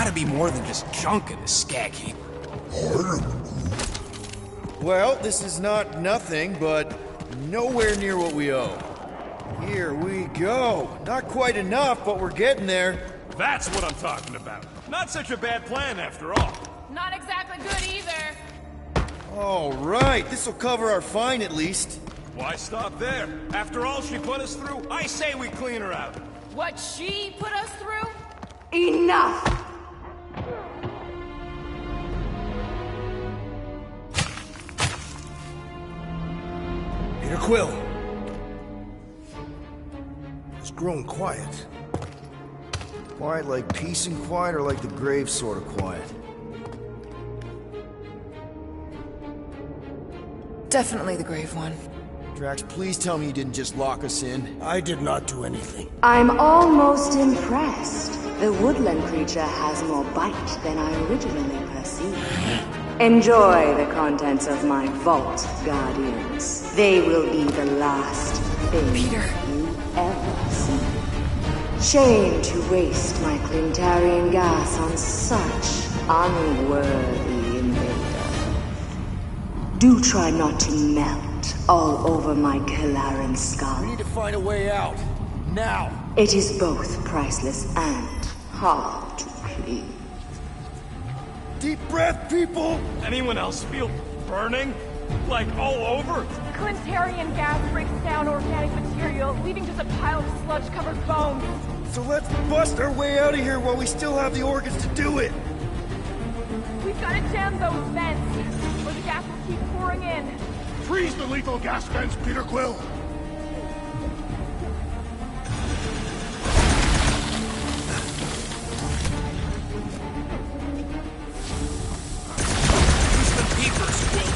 gotta be more than just junk in this skag heap. Well, this is not nothing, but nowhere near what we owe. Here we go. Not quite enough, but we're getting there. That's what I'm talking about. Not such a bad plan after all. Not exactly good either. All right, this'll cover our fine at least. Why stop there? After all she put us through, I say we clean her out. What she put us through? Enough! Peter Quill. It's grown quiet. Quiet like peace and quiet, or like the grave sort of quiet? Definitely the grave one. Drax, please tell me you didn't just lock us in. I did not do anything. I'm almost impressed. The woodland creature has more bite than I originally perceived. Enjoy the contents of my vault, Guardians. They will be the last thing Peter. you ever see. Shame to waste my Clintarian gas on such unworthy invader. Do try not to melt all over my Kalaran skull. We need to find a way out. Now! It is both priceless and hard to clean. Deep breath, people! Anyone else feel burning? Like all over? Clintarian gas breaks down organic material, leaving just a pile of sludge-covered bones. So let's bust our way out of here while we still have the organs to do it! We've got to jam those vents, or the gas will keep pouring in. Freeze the lethal gas vents, Peter Quill! Use the peepers, Quill.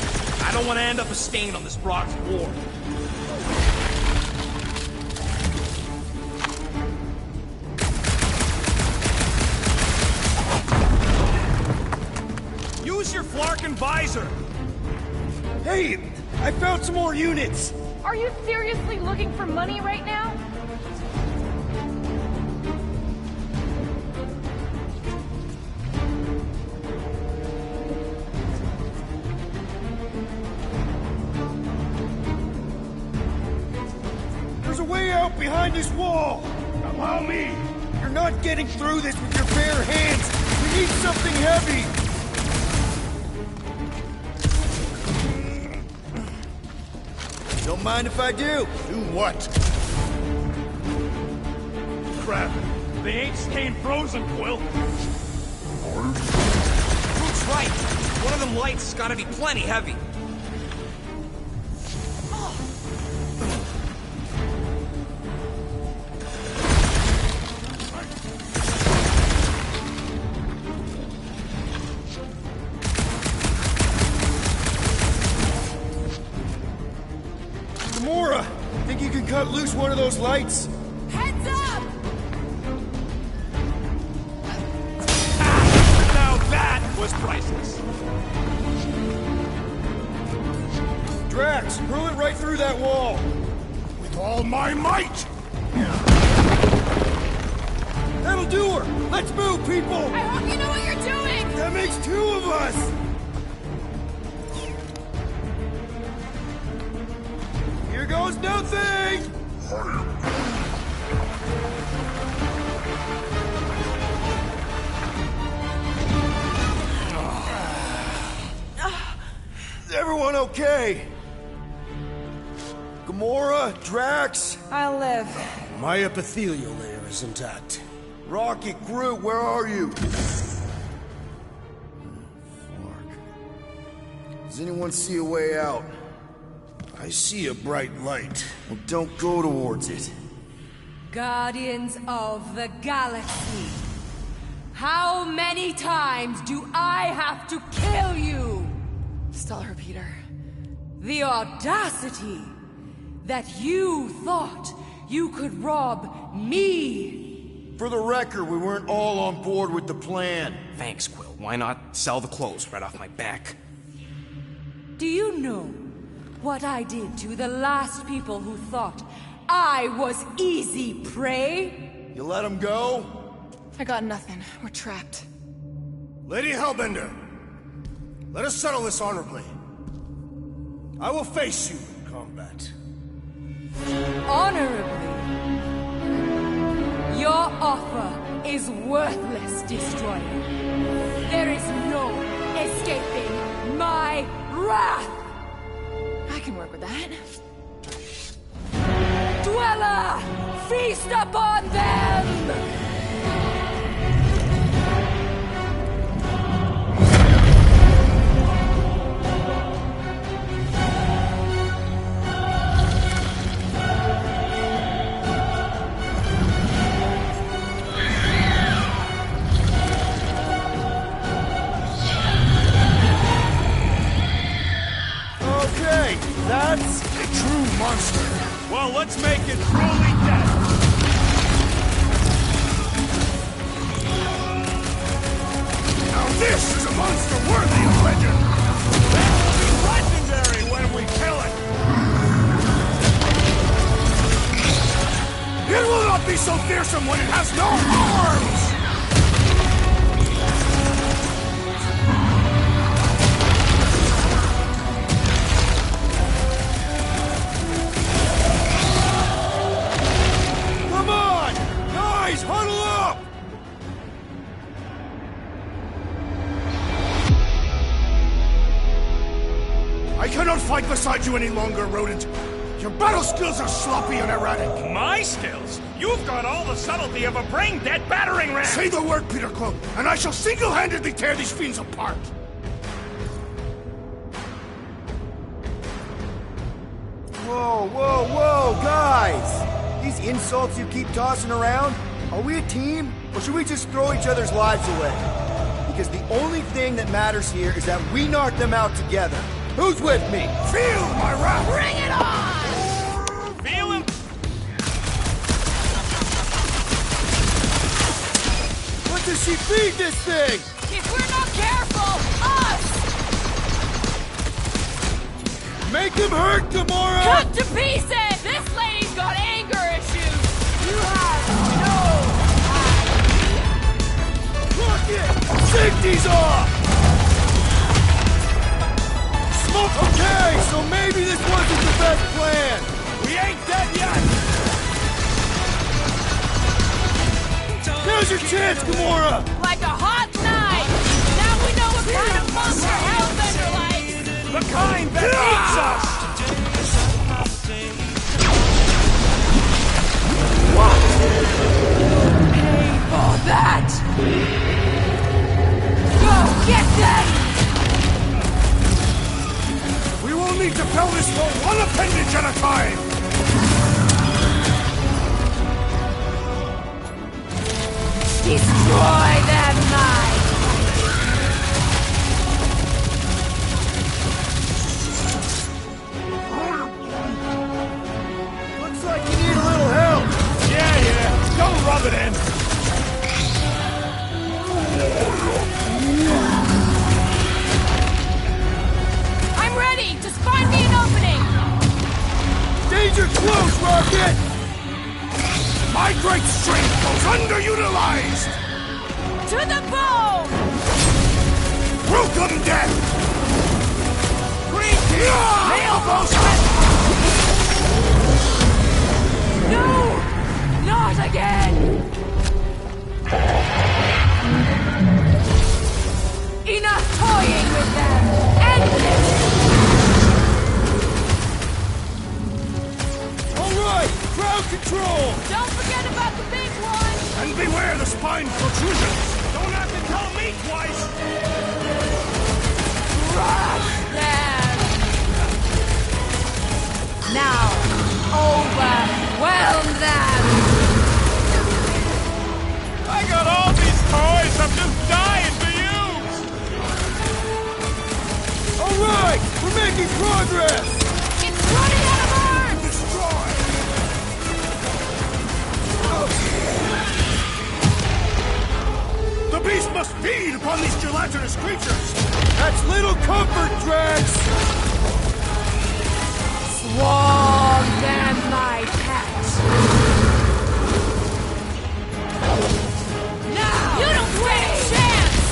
I don't want to end up a stain on this Brock's war. Use your Flarkin visor! Hey! I found some more units! Are you seriously looking for money right now? There's a way out behind this wall! Allow me! You're not getting through this with your bare hands! We need something heavy! Don't mind if I do. Do what? Crap. They ain't staying frozen, Quill. Luke's right. One of them lights has gotta be plenty heavy. Gamora! Think you can cut loose one of those lights? Heads up! Now that was priceless. Drax, hurl it right through that wall! With all my might! That'll do her! Let's move, people! I hope you know what you're doing! That makes two of us! Here goes nothing! Is everyone okay? Gamora, Drax, I'll live. My epithelial layer is intact. Rocket, Groot, where are you? Does anyone see a way out? I see a bright light. Well, don't go towards it. Guardians of the Galaxy. How many times do I have to kill you? Stall her, Peter. The audacity that you thought you could rob me. For the record, we weren't all on board with the plan. Thanks, Quill. Why not sell the clothes right off my back? Do you know what I did to the last people who thought I was easy prey? You let him go? I got nothing. We're trapped. Lady Hellbender, let us settle this honorably. I will face you in combat. Honorably? Your offer is worthless, Destroyer. There is no escaping my wrath! I can work with that. Dweller! Feast upon them! Okay, that's A true monster. Well, let's make it truly dead. Now this is a monster worthy of legend. That will be legendary when we kill it. It will not be so fearsome when it has no arms! Come on! Guys, huddle up! I cannot fight beside you any longer, rodent. Your battle skills are sloppy and erratic. My skills? You've got all the subtlety of a brain-dead battering ram! Say the word, Peter Quill, and I shall single-handedly tear these fiends apart. Whoa, whoa, whoa, guys! These insults you keep tossing around, are we a team? Or should we just throw each other's lives away? Because the only thing that matters here is that we knock them out together. Who's with me? Feel my wrath! Bring it on! Feel him? What does she feed this thing? If we're not careful, us! Make him hurt, Gamora! Cut to pieces! This lady's got anger issues! You have no Rocket! Safety's off! Okay, so maybe this wasn't the best plan! We ain't dead yet! Now's your chance, Gamora! like a hot knife! Now we know what kind of monster Hellbender likes! The kind that eats us! Pay for that! Go get them! We will need to fell this foe one appendage at a time! Destroy them, Mike! Looks like you need a little help! Yeah, don't rub it in! I'm ready! Just find me an opening! Danger close, Rocket! My great strength goes underutilized! To the bone! Welcome death! Green team! Nail those No! Not again! Enough toying with them! End this! Alright! Crowd control! Don't forget about the big one! And beware the spine protrusions! Don't have to tell me twice! Crush them! Now, overwhelm them! I got all these toys I'm just dying to use! Alright! We're making progress! It's running out of arms! Destroy! The beast must feed upon these gelatinous creatures! That's little comfort, Drax! Swarm them, my pet! Now! You don't stand a chance!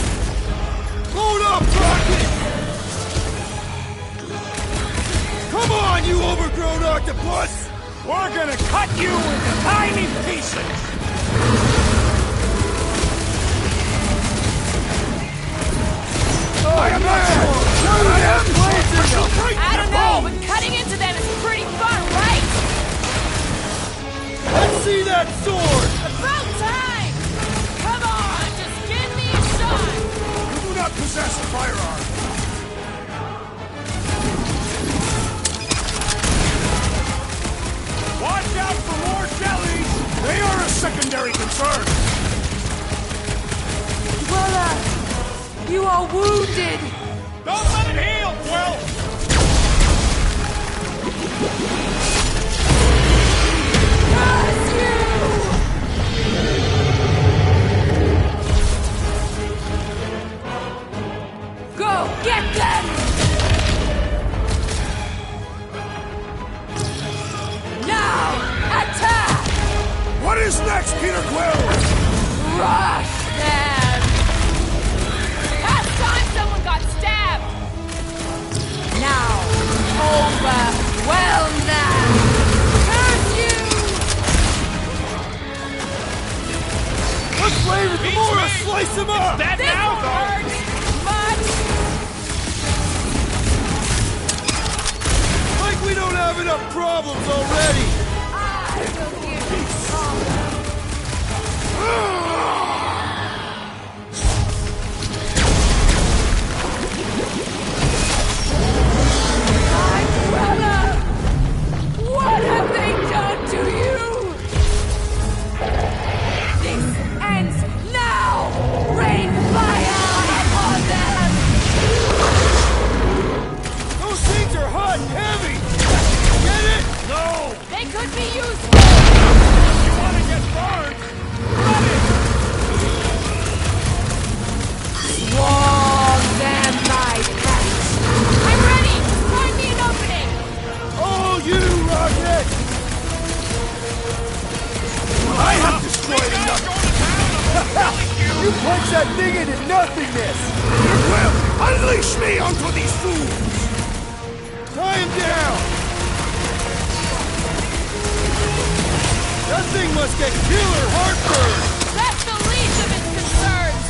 you overgrown octopus! We're gonna cut you into tiny pieces! I am not sure! I don't know, but cutting into them is pretty fun, right? Let's see that sword! About time! Come on, just give me a shot! You do not possess a firearm! Watch out for more jellies! They are a secondary concern! Dweller, you are wounded. Don't let it heal, Quill! Curse you! Go get them! Now, attack! What is next, Peter Quill? Rush them! Last time someone got stabbed! Now, overwhelm them! Curse you! Let's flavor Beats Gamora! me. Slice him up! That This now, one though! hurts much! Like we don't have enough problems already! I will give you all. My brother! What have they done to you? This ends now! Rain fire upon them! Those things are hot and heavy! Get it? No! They could be useful! You wanna get burned? Run it! Swarm them, my pets! I'm ready! Find me an opening! Oh, you, Rocket! I have destroyed enough! You punch that thing into nothingness! Peter Quill, unleash me onto these fools! Tie him down! That thing must get killer heartburn! That's the least of its concerns!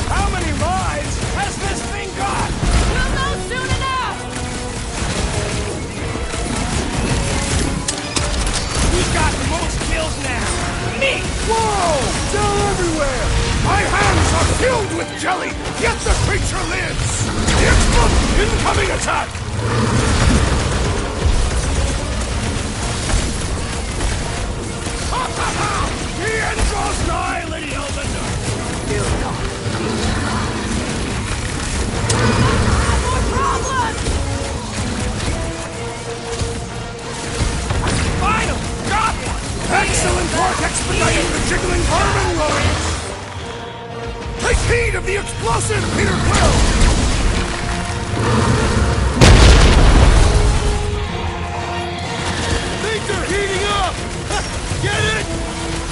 How many lives has this thing got? We'll know soon enough! Who's got the most kills now? Me! Whoa! Gel everywhere! My hands are filled with jelly, yet the creature lives! The incoming attack! Ha ha ha! The end draws nigh, Lady Elvinder! More problems! Finally! Got one! Excellent work expediting the jiggling vermin rodents! Take heed of the explosive, Peter Quill! Things are heating up! Get it?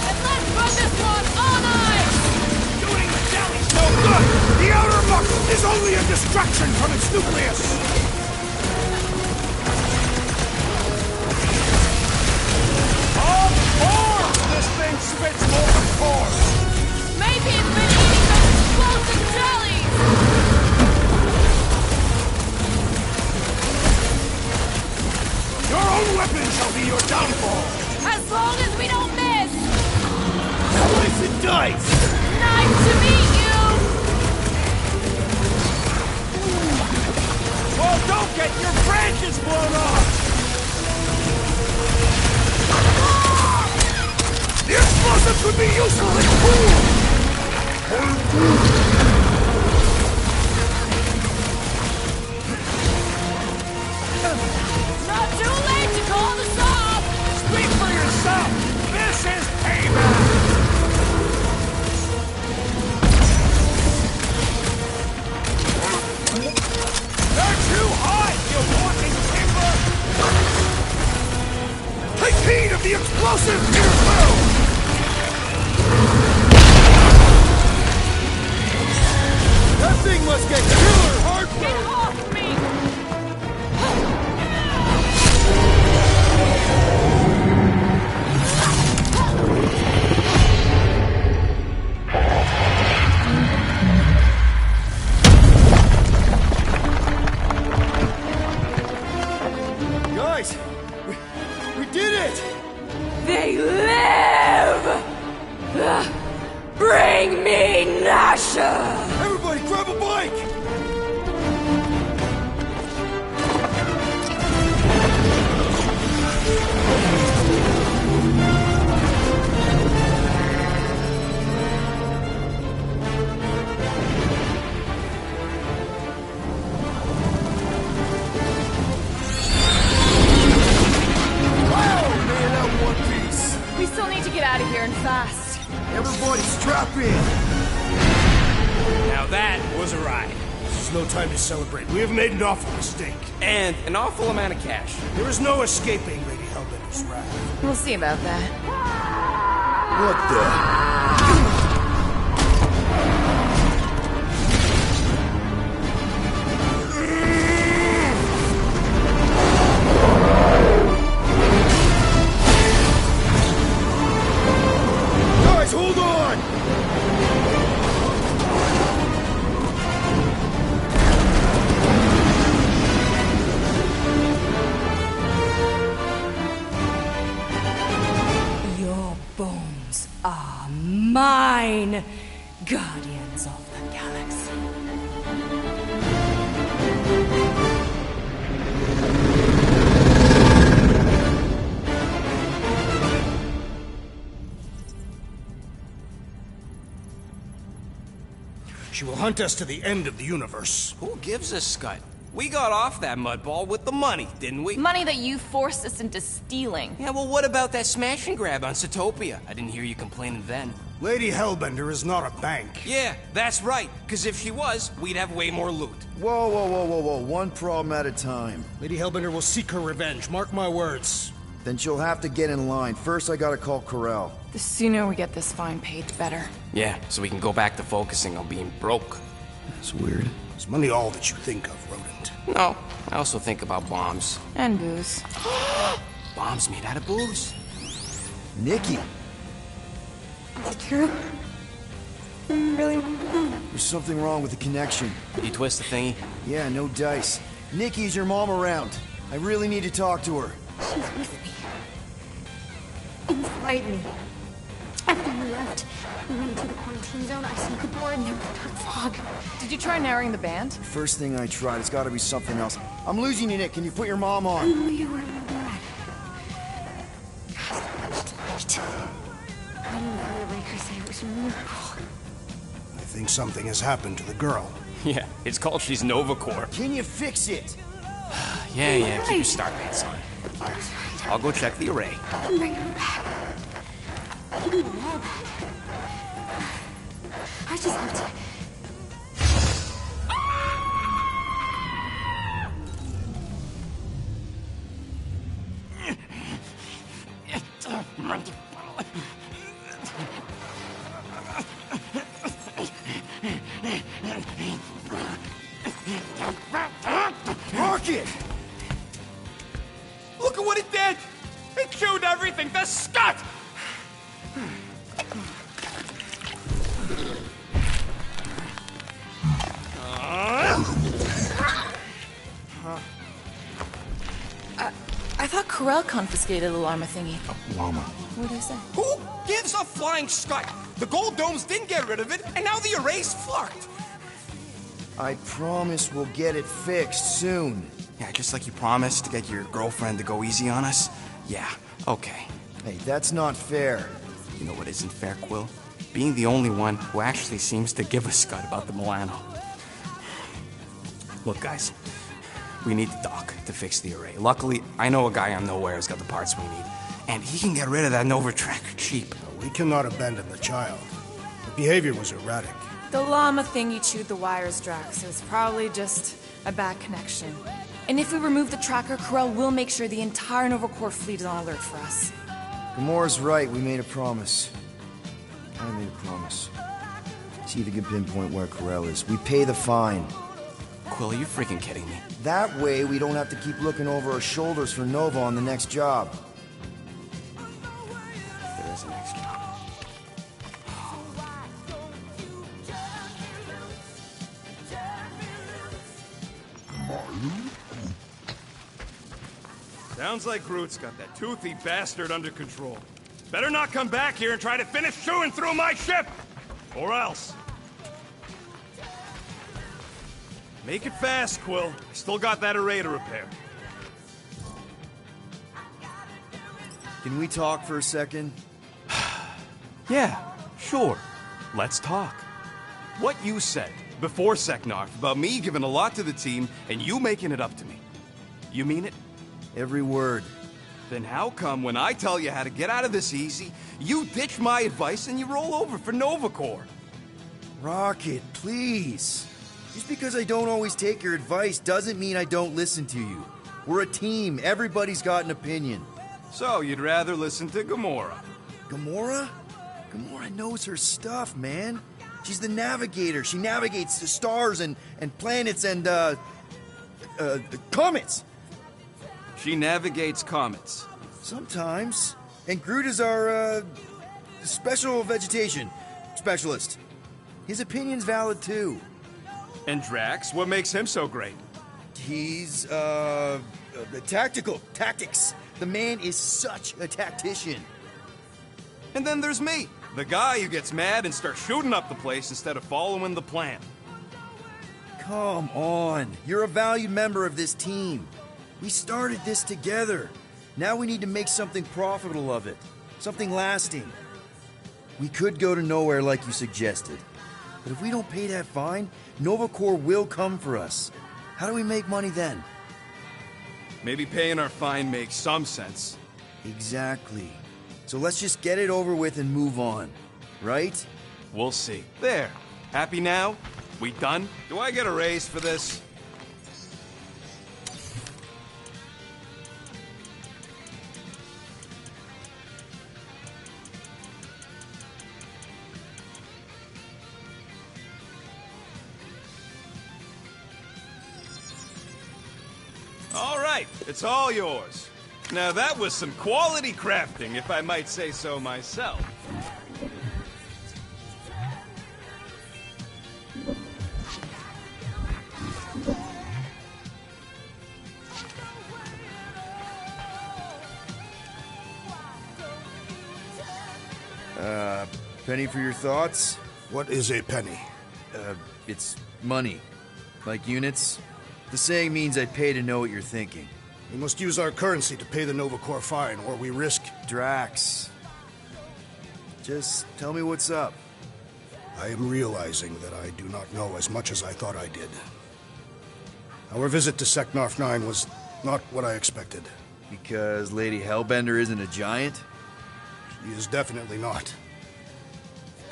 And let's put this one on ice! Doing the jellies No good! The outer muck is only a distraction from its nucleus! Of course this thing spits more force! Maybe it's been eating those explosive jellies! Your own weapon shall be your downfall! As long as we don't miss! Slice and dice! Nice to meet you! Well, don't get your branches blown off! The explosive could be useful in that was a ride. This is no time to celebrate. We have made an awful mistake. And an awful amount of cash. There is no escaping Lady Hellbender's wrath. We'll see about that. What the? Guys, hold on! Your bones are mine, Guardians of the Galaxy. She will hunt us to the end of the universe. Who gives a scut? We got off that mudball with the money, didn't we? Money that you forced us into stealing. Yeah, well, what about that smash and grab on Zootopia? I didn't hear you complaining then. Lady Hellbender is not a bank. Yeah, that's right. Because if she was, we'd have way more loot. Whoa, whoa, whoa, whoa, whoa. One problem at a time. Lady Hellbender will seek her revenge. Mark my words. Then she'll have to get in line. First, I gotta call Corel. The sooner we get this fine paid, the better. Yeah, so we can go back to focusing on being broke. That's weird. Is money all that you think of, Rodent? No, I also think about bombs. And booze. Bombs made out of booze. Nikki, True. Really? there's something wrong with the connection. Did you twist the thingy? Yeah, no dice. Nikki, is your mom around? I really need to talk to her. She's with me. Inside me. After we left, we went into the quarantine zone. I snuck aboard and there was dark fog. Did you try narrowing the band? First thing I tried, it's gotta be something else. I'm losing you, Nick. Can you put your mom I on? know you were bad. God, much too late. I didn't hear Raker say it was a miracle. I think something has happened to the girl. Yeah, it's called She's Nova Corps. Can you fix it? Yeah, keep your star pants on. I'll go check the array. Bring her back. Bring them all back. I just have to... Rocket! Look at what it did! It chewed everything to scut! I thought Corel confiscated the llama thingy. Llama. What did I say? Who gives a flying scut? The gold domes didn't get rid of it, and now the array's fucked! I promise we'll get it fixed soon. Yeah, just like you promised to get your girlfriend to go easy on us? Yeah, okay. Hey, that's not fair. You know what isn't fair, Quill? Being the only one who actually seems to give a scut about the Milano. Look, guys, we need the doc to fix the array. Luckily, I know a guy on Nowhere who's got the parts we need, and he can get rid of that Nova tracker cheap. We cannot abandon the child. Her behavior was erratic. The llama thingy chewed the wires, Drax, so it's probably just a bad connection. And if we remove the tracker, Corel will make sure the entire Nova Corps fleet is on alert for us. Gamora's right, we made a promise. I made a promise. See if you can pinpoint where Corel is. We pay the fine. Quill, are you freaking kidding me? That way, we don't have to keep looking over our shoulders for Nova on the next job. There is an next job. Sounds like Groot's got that toothy bastard under control. Better not come back here and try to finish chewing through my ship! Or else. Make it fast, Quill. I still got that array to repair. Can we talk for a second? Yeah, sure. Let's talk. What you said before Seknarf about me giving a lot to the team and you making it up to me. You mean it? Every word. Then how come when I tell you how to get out of this easy, you ditch my advice and you roll over for Nova Corps? Rocket, please. Just because I don't always take your advice doesn't mean I don't listen to you. We're a team. Everybody's got an opinion. So, you'd rather listen to Gamora? Gamora? Gamora knows her stuff, man. She's the navigator. She navigates the stars and planets and, comets. She navigates comets. Sometimes. And Groot is our, special vegetation specialist. His opinion's valid, too. And Drax, what makes him so great? He's, tactics. The man is such a tactician. And then there's me, the guy who gets mad and starts shooting up the place instead of following the plan. Come on. You're a valued member of this team. We started this together. Now we need to make something profitable of it. Something lasting. We could go to nowhere like you suggested. But if we don't pay that fine, Nova Corps will come for us. How do we make money then? Maybe paying our fine makes some sense. Exactly. So let's just get it over with and move on. Right? We'll see. There. Happy now? We done? Do I get a raise for this? All right, it's all yours. Now that was some quality crafting, if I might say so myself. Penny for your thoughts? What is a penny? It's money. Like units. The saying means I'd pay to know what you're thinking. We must use our currency to pay the Nova Corps fine, or we risk... Drax. Just tell me what's up. I am realizing that I do not know as much as I thought I did. Our visit to Seknarf 9 was not what I expected. Because Lady Hellbender isn't a giant? She is definitely not.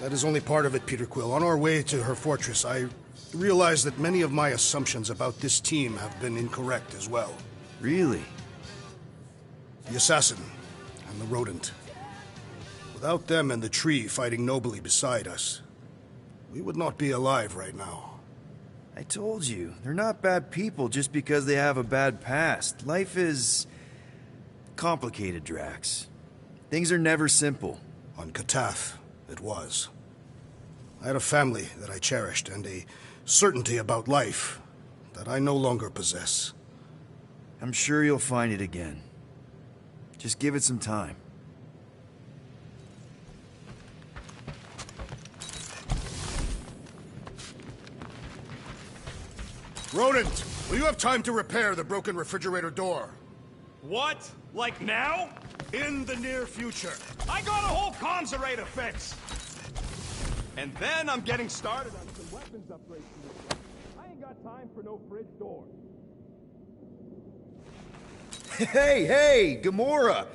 That is only part of it, Peter Quill. On our way to her fortress, I realized that many of my assumptions about this team have been incorrect as well. Really? The assassin and the rodent. Without them and the tree fighting nobly beside us, we would not be alive right now. I told you, they're not bad people just because they have a bad past. Life is complicated, Drax. Things are never simple. On Katath, it was. I had a family that I cherished and a certainty about life that I no longer possess. I'm sure you'll find it again. Just give it some time. Rodent, will you have time to repair the broken refrigerator door? What? Like now? In the near future. I got a whole comms-array to fix! And then I'm getting started on some weapons upgrades to this stuff. I ain't got time for no fridge door. Hey, Gamora!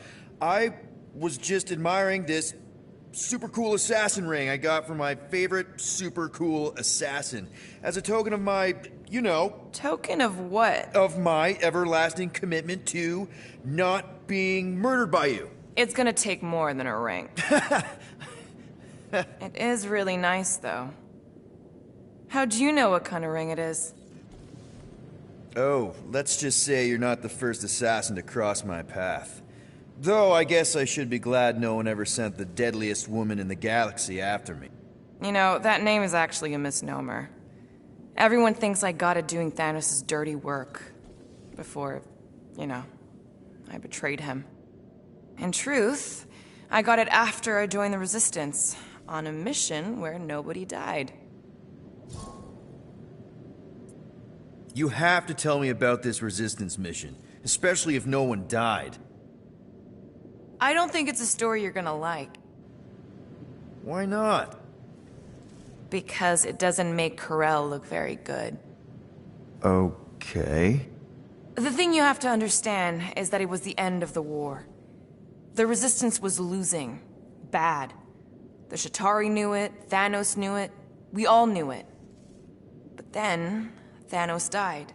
I was just admiring this super cool assassin ring I got from my favorite super cool assassin. As a token of my, Token of what? of my everlasting commitment to not being murdered by you. It's gonna take more than a ring. It is really nice, though. How'd you know what kind of ring it is? Oh, let's just say you're not the first assassin to cross my path. Though I guess I should be glad no one ever sent the deadliest woman in the galaxy after me. You know, that name is actually a misnomer. Everyone thinks I got it doing Thanos' dirty work. Before, I betrayed him. In truth, I got it after I joined the Resistance, on a mission where nobody died. You have to tell me about this Resistance mission, especially if no one died. I don't think it's a story you're gonna like. Why not? Because it doesn't make Karel look very good. Okay. The thing you have to understand is that it was the end of the war. The Resistance was losing. Bad. The Chitauri knew it, Thanos knew it, We all knew it. But then, Thanos died.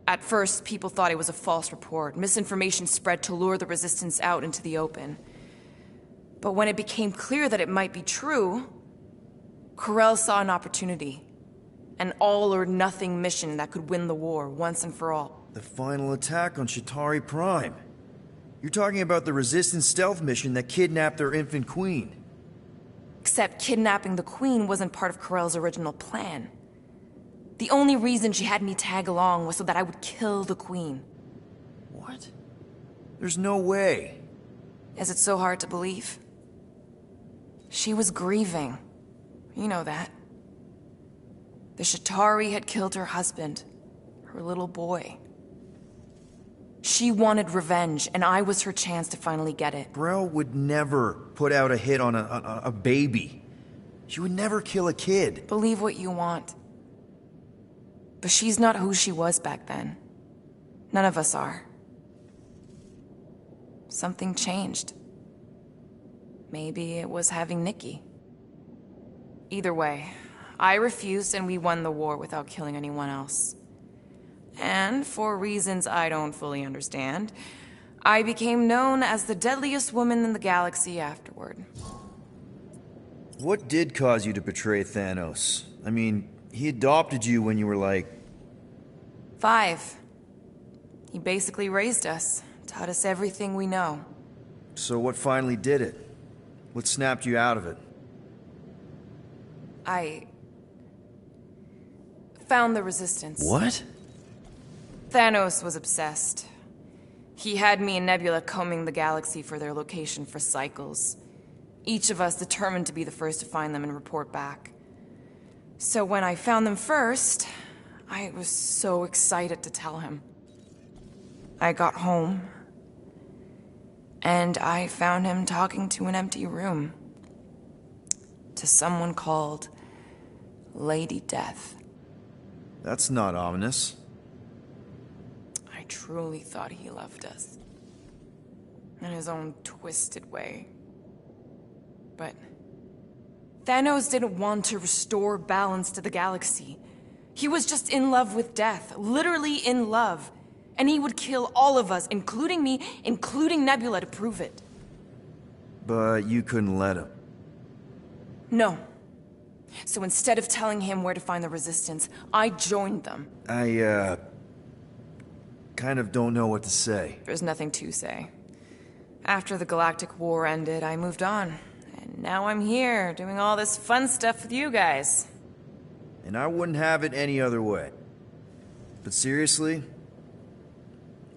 At first, people thought it was a false report. Misinformation spread to lure the Resistance out into the open. But when it became clear that it might be true, Ko-Rel saw an opportunity. An all-or-nothing mission that could win the war once and for all. The final attack on Chitauri Prime. You're talking about the Resistance stealth mission that kidnapped their infant queen. Except kidnapping the Queen wasn't part of Ko-Rel's original plan. The only reason she had me tag along was so that I would kill the Queen. What? There's no way. Is it so hard to believe? She was grieving. You know that. The Chitauri had killed her husband, her little boy. She wanted revenge, and I was her chance to finally get it. Ko-Rel would never put out a hit on a baby. She would never kill a kid. Believe what you want. But she's not who she was back then. None of us are. Something changed. Maybe it was having Nikki. Either way, I refused and we won the war without killing anyone else. And for reasons I don't fully understand, I became known as the deadliest woman in the galaxy afterward. What did cause you to betray Thanos? I mean, he adopted you when you were like... 5. He basically raised us, taught us everything we know. So what finally did it? What snapped you out of it? I found the Resistance. What? Thanos was obsessed. He had me and Nebula combing the galaxy for their location for cycles. Each of us determined to be the first to find them and report back. So when I found them first, I was so excited to tell him. I got home, and I found him talking to an empty room. To someone called Lady Death. That's not ominous. I truly thought he loved us. In his own twisted way. But Thanos didn't want to restore balance to the galaxy. He was just in love with death, literally in love. And he would kill all of us, including me, including Nebula, to prove it. But you couldn't let him. No. So instead of telling him where to find the Resistance, I joined them. I, kind of don't know what to say. There's nothing to say. After the Galactic War ended, I moved on. And now I'm here, doing all this fun stuff with you guys. And I wouldn't have it any other way. But seriously,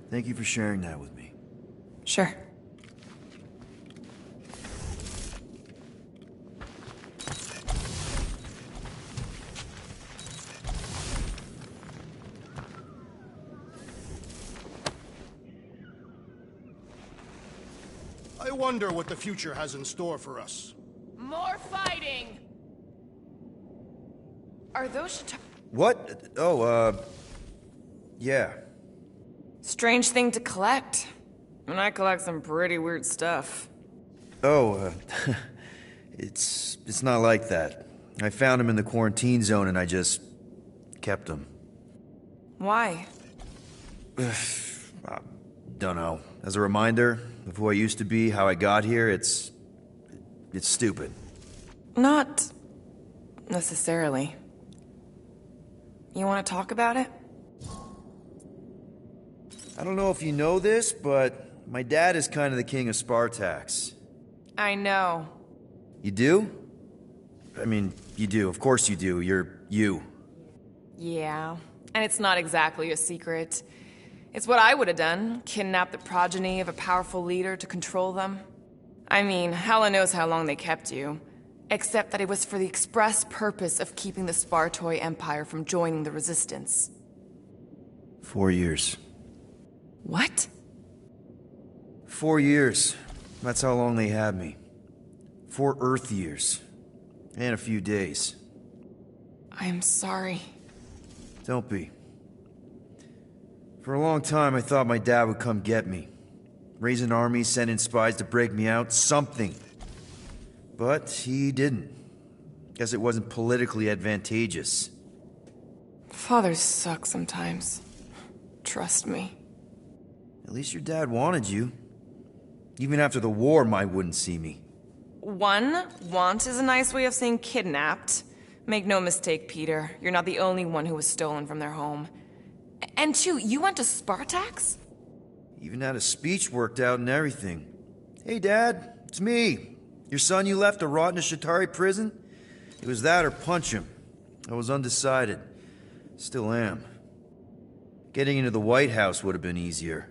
thank you for sharing that with me. Sure. I wonder what the future has in store for us. More fighting! Are those What? Oh, yeah. Strange thing to collect. And I collect some pretty weird stuff. Oh, it's not like that. I found him in the quarantine zone and I just kept him. Why? Don't know. As a reminder of who I used to be, how I got here, it's stupid. Not necessarily. You want to talk about it? I don't know if you know this, but my dad is kind of the king of Spartax. I know. You do? I mean, you do. Of course you do. You're you. Yeah. And it's not exactly a secret. It's what I would have done. Kidnap the progeny of a powerful leader to control them. I mean, Hela knows how long they kept you. Except that it was for the express purpose of keeping the Spartoi Empire from joining the Resistance. 4 years. What? 4 years. That's how long they had me. 4 Earth years. And a few days. I'm sorry. Don't be. For a long time, I thought my dad would come get me. Raise an army, send in spies to break me out, something. But he didn't. Guess it wasn't politically advantageous. Fathers suck sometimes. Trust me. At least your dad wanted you. Even after the war, my wouldn't see me. Want is a nice way of saying kidnapped. Make no mistake, Peter. You're not the only one who was stolen from their home. And two, you went to Spartax? Even had a speech worked out and everything. Hey, Dad, it's me. Your son you left to rot in a Chitauri prison? It was that or punch him. I was undecided. Still am. Getting into the White House would have been easier.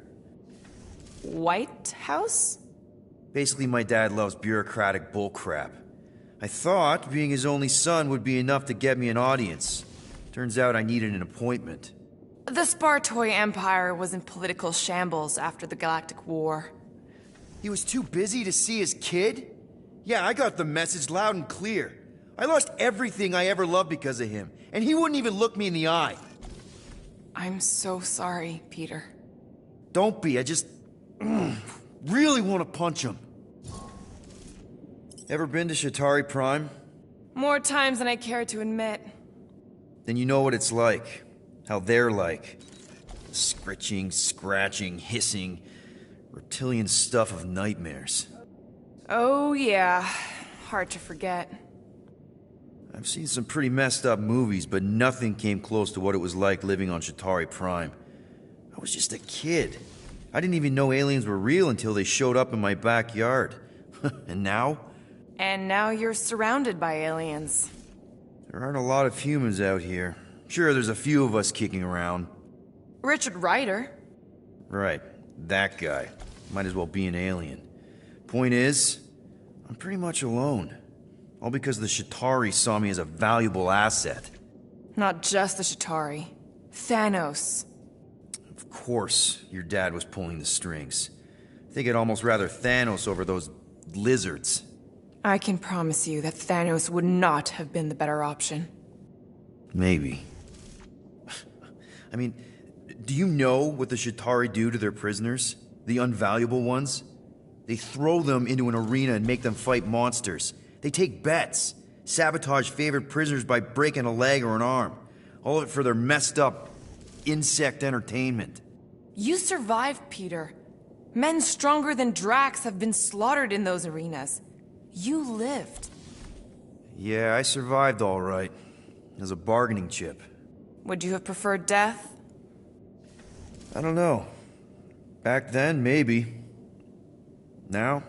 White House? Basically, my dad loves bureaucratic bullcrap. I thought being his only son would be enough to get me an audience. Turns out I needed an appointment. The Spartoi Empire was in political shambles after the Galactic War. He was too busy to see his kid? Yeah, I got the message loud and clear. I lost everything I ever loved because of him, and he wouldn't even look me in the eye. I'm so sorry, Peter. Don't be, I just really want to punch him. Ever been to Chitauri Prime? More times than I care to admit. Then you know what it's like. How they're like. Scritching, scratching, hissing. Reptilian stuff of nightmares. Oh yeah, hard to forget. I've seen some pretty messed up movies, but nothing came close to what it was like living on Chitauri Prime. I was just a kid. I didn't even know aliens were real until they showed up in my backyard. And now? And now you're surrounded by aliens. There aren't a lot of humans out here. Sure, there's a few of us kicking around. Richard Ryder. Right, that guy. Might as well be an alien. Point is, I'm pretty much alone. All because the Chitauri saw me as a valuable asset. Not just the Chitauri. Thanos. Of course, your dad was pulling the strings. I think I'd almost rather Thanos over those lizards. I can promise you that Thanos would not have been the better option. Maybe. I mean, do you know what the Chitauri do to their prisoners? The unvaluable ones? They throw them into an arena and make them fight monsters. They take bets, sabotage favorite prisoners by breaking a leg or an arm. All of it for their messed up insect entertainment. You survived, Peter. Men stronger than Drax have been slaughtered in those arenas. You lived. Yeah, I survived all right. As a bargaining chip. Would you have preferred death? I don't know. Back then, maybe. Now,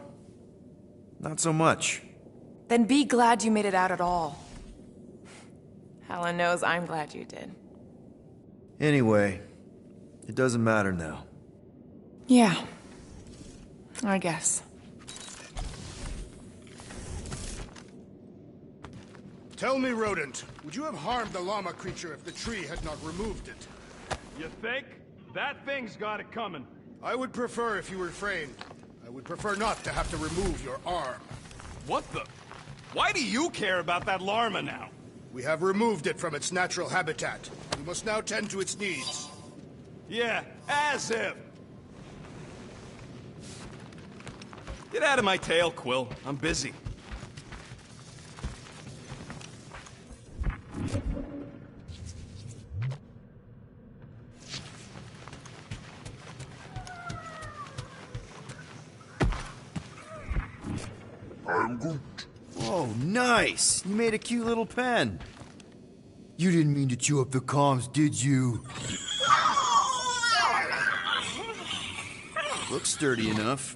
not so much. Then be glad you made it out at all. Helen knows I'm glad you did. Anyway, it doesn't matter now. Yeah, I guess. Tell me, Rodent, would you have harmed the llama creature if the tree had not removed it? You think? That thing's got it coming. I would prefer if you refrained. I would prefer not to have to remove your arm. What the? Why do you care about that llama now? We have removed it from its natural habitat. We must now tend to its needs. Yeah, as if. Get out of my tail, Quill. I'm busy. Oh, nice! You made a cute little pen. You didn't mean to chew up the comms, did you? Looks sturdy enough.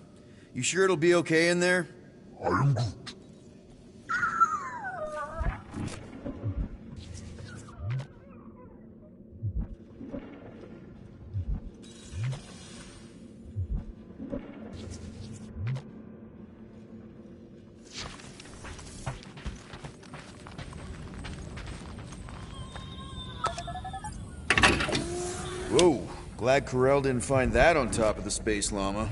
You sure it'll be okay in there? I am good. Whoa, glad Corel didn't find that on top of the space llama.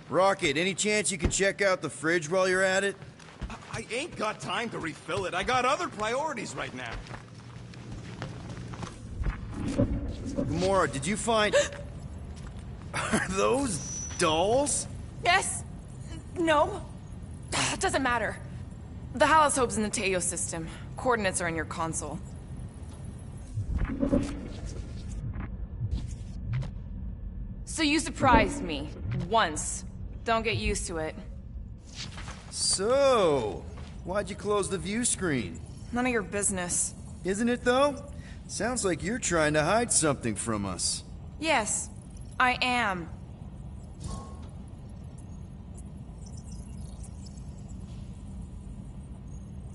Rocket, any chance you can check out the fridge while you're at it? I ain't got time to refill it. I got other priorities right now. Gamora, did you find... Are those dolls? Yes. No. It doesn't matter. The Haloshope's in the Teo system. Coordinates are in your console. So you surprised me. Once. Don't get used to it. So, why'd you close the view screen? None of your business. Isn't it, though? Sounds like you're trying to hide something from us. Yes, I am.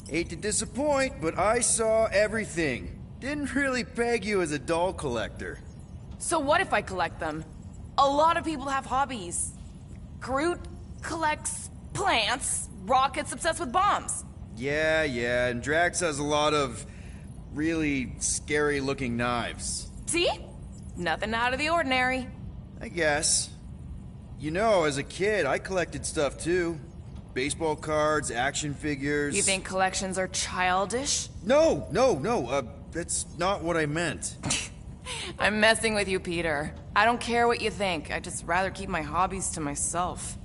Hate to disappoint, but I saw everything. Didn't really peg you as a doll collector. So what if I collect them? A lot of people have hobbies. Groot collects plants. Rocket's obsessed with bombs. Yeah, and Drax has a lot of really scary-looking knives. See? Nothing out of the ordinary. I guess. You know, as a kid, I collected stuff too. Baseball cards, action figures... You think collections are childish? No, that's not what I meant. I'm messing with you, Peter. I don't care what you think. I'd just rather keep my hobbies to myself.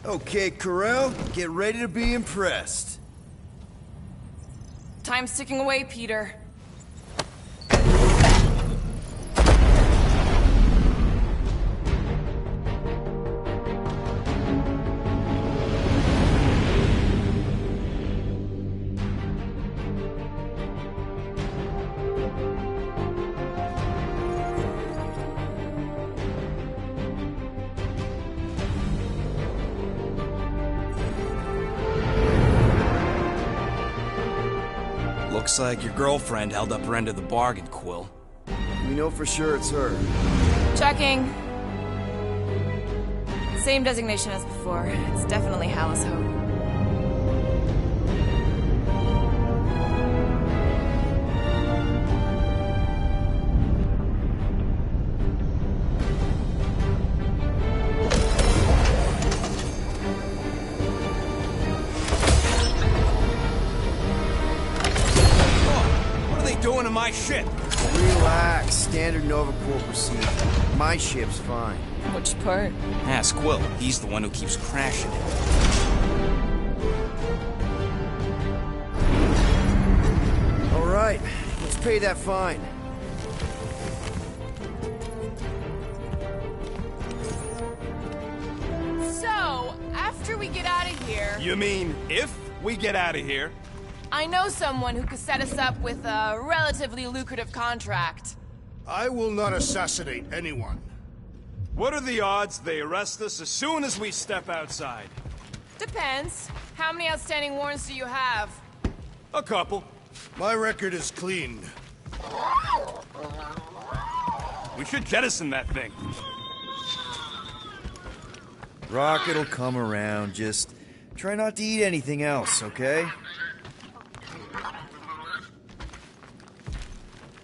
Okay, Carell, get ready to be impressed. Time's ticking away, Peter. Looks like your girlfriend held up her end of the bargain, Quill. We know for sure it's her. Checking. Same designation as before. It's definitely Haloshope. Doing to my ship? Relax. Standard Nova Corps procedure. My ship's fine. Which part? Ask Quill. He's the one who keeps crashing it. All right. Let's pay that fine. So, after we get out of here... You mean if we get out of here? I know someone who could set us up with a relatively lucrative contract. I will not assassinate anyone. What are the odds they arrest us as soon as we step outside? Depends. How many outstanding warrants do you have? A couple. My record is clean. We should jettison that thing. Rocket'll come around. Just try not to eat anything else, okay?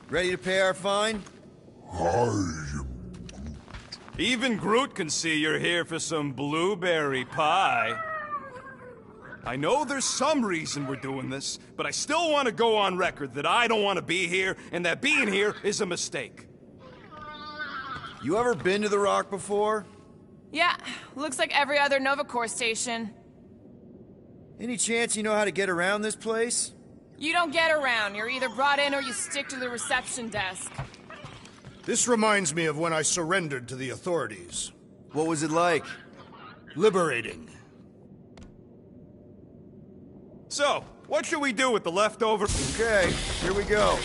Ready to pay our fine? Even Groot can see you're here for some blueberry pie. I know there's some reason we're doing this, but I still want to go on record that I don't want to be here, and that being here is a mistake. You ever been to the Rock before? Yeah, looks like every other Nova Corps station. Any chance you know how to get around this place? You don't get around. You're either brought in or you stick to the reception desk. This reminds me of when I surrendered to the authorities. What was it like? Liberating. So, what should we do with the leftover? Okay, here we go.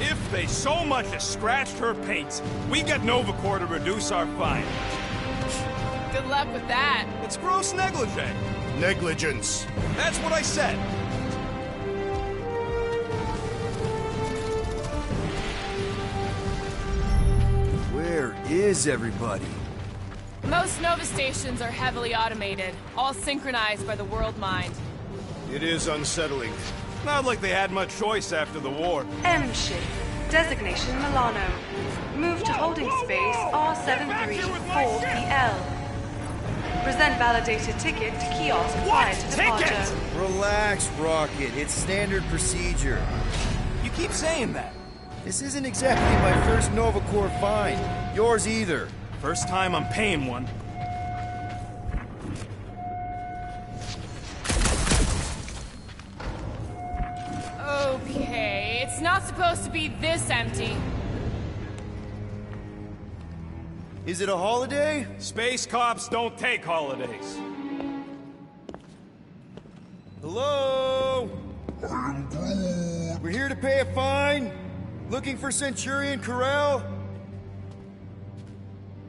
If they so much as scratched her paint, we get Nova Corps to reduce our fine. Good luck with that. It's gross negligee. Negligence. That's what I said. Where is everybody? Most Nova stations are heavily automated, all synchronized by the World Mind. It is unsettling. Not like they had much choice after the war. M ship. Designation Milano. Move to holding space R734PL. Present validated ticket to kiosk prior to departure. Relax, Rocket. It's standard procedure. You keep saying that. This isn't exactly my first Nova Corps find. Yours either. First time I'm paying one. Okay, it's not supposed to be this empty. Is it a holiday? Space cops don't take holidays. Hello? We're here to pay a fine. Looking for Centurion Corel?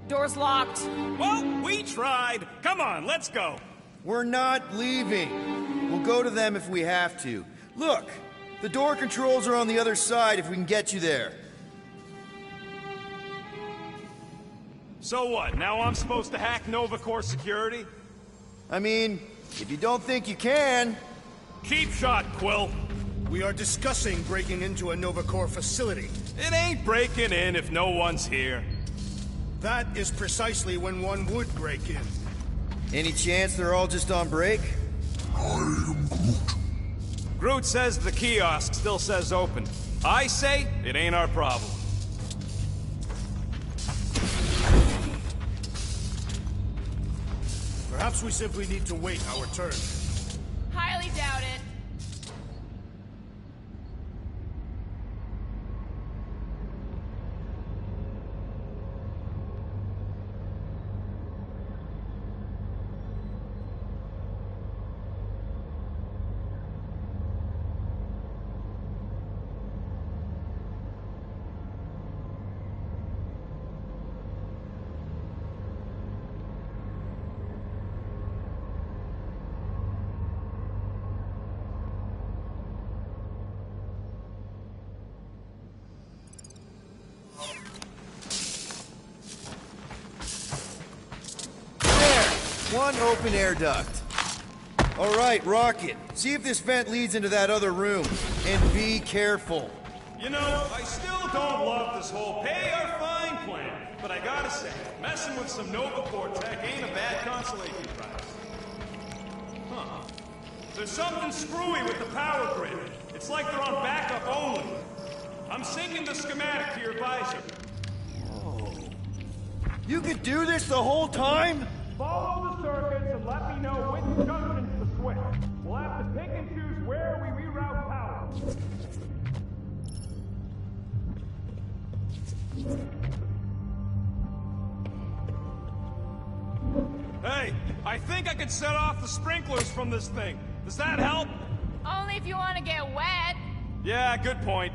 Door's locked. Well, we tried. Come on, let's go. We're not leaving. We'll go to them if we have to. Look, the door controls are on the other side if we can get you there. So what, now I'm supposed to hack Nova Corps security? I mean, if you don't think you can... Cheap shot, Quill. We are discussing breaking into a Nova Corps facility. It ain't breaking in if no one's here. That is precisely when one would break in. Any chance they're all just on break? Groot says the kiosk still says open. I say it ain't our problem. Perhaps we simply need to wait our turn. Highly doubt it. One open air duct. All right, Rocket. See if this vent leads into that other room. And be careful. You know, I still don't love this whole pay or fine plan. But I gotta say, messing with some Nova Corps tech ain't a bad consolation prize. Huh. There's something screwy with the power grid. It's like they're on backup only. I'm syncing the schematic to your visor. Oh. You could do this the whole time? Follow the circuits and let me know which junctions to switch. We'll have to pick and choose where we reroute power. Hey, I think I could set off the sprinklers from this thing. Does that help? Only if you want to get wet. Yeah, good point.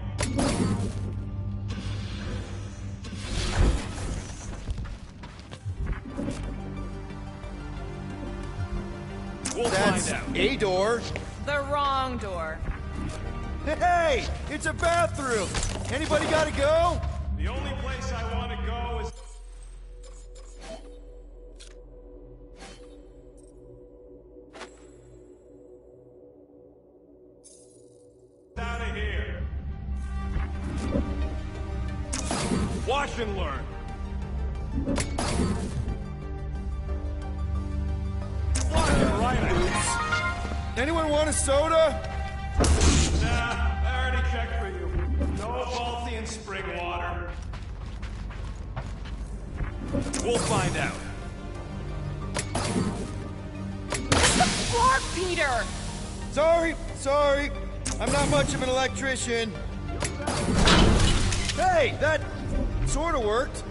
We'll That's find out. a door. The wrong door. Hey, it's a bathroom. Anybody gotta go? The only place I want to go is... out of here. Watch and learn. Anyone want a soda? Nah, I already checked for you. No Baltian spring water. We'll find out. Clark, Peter! Sorry. I'm not much of an electrician. Hey, that sort of worked.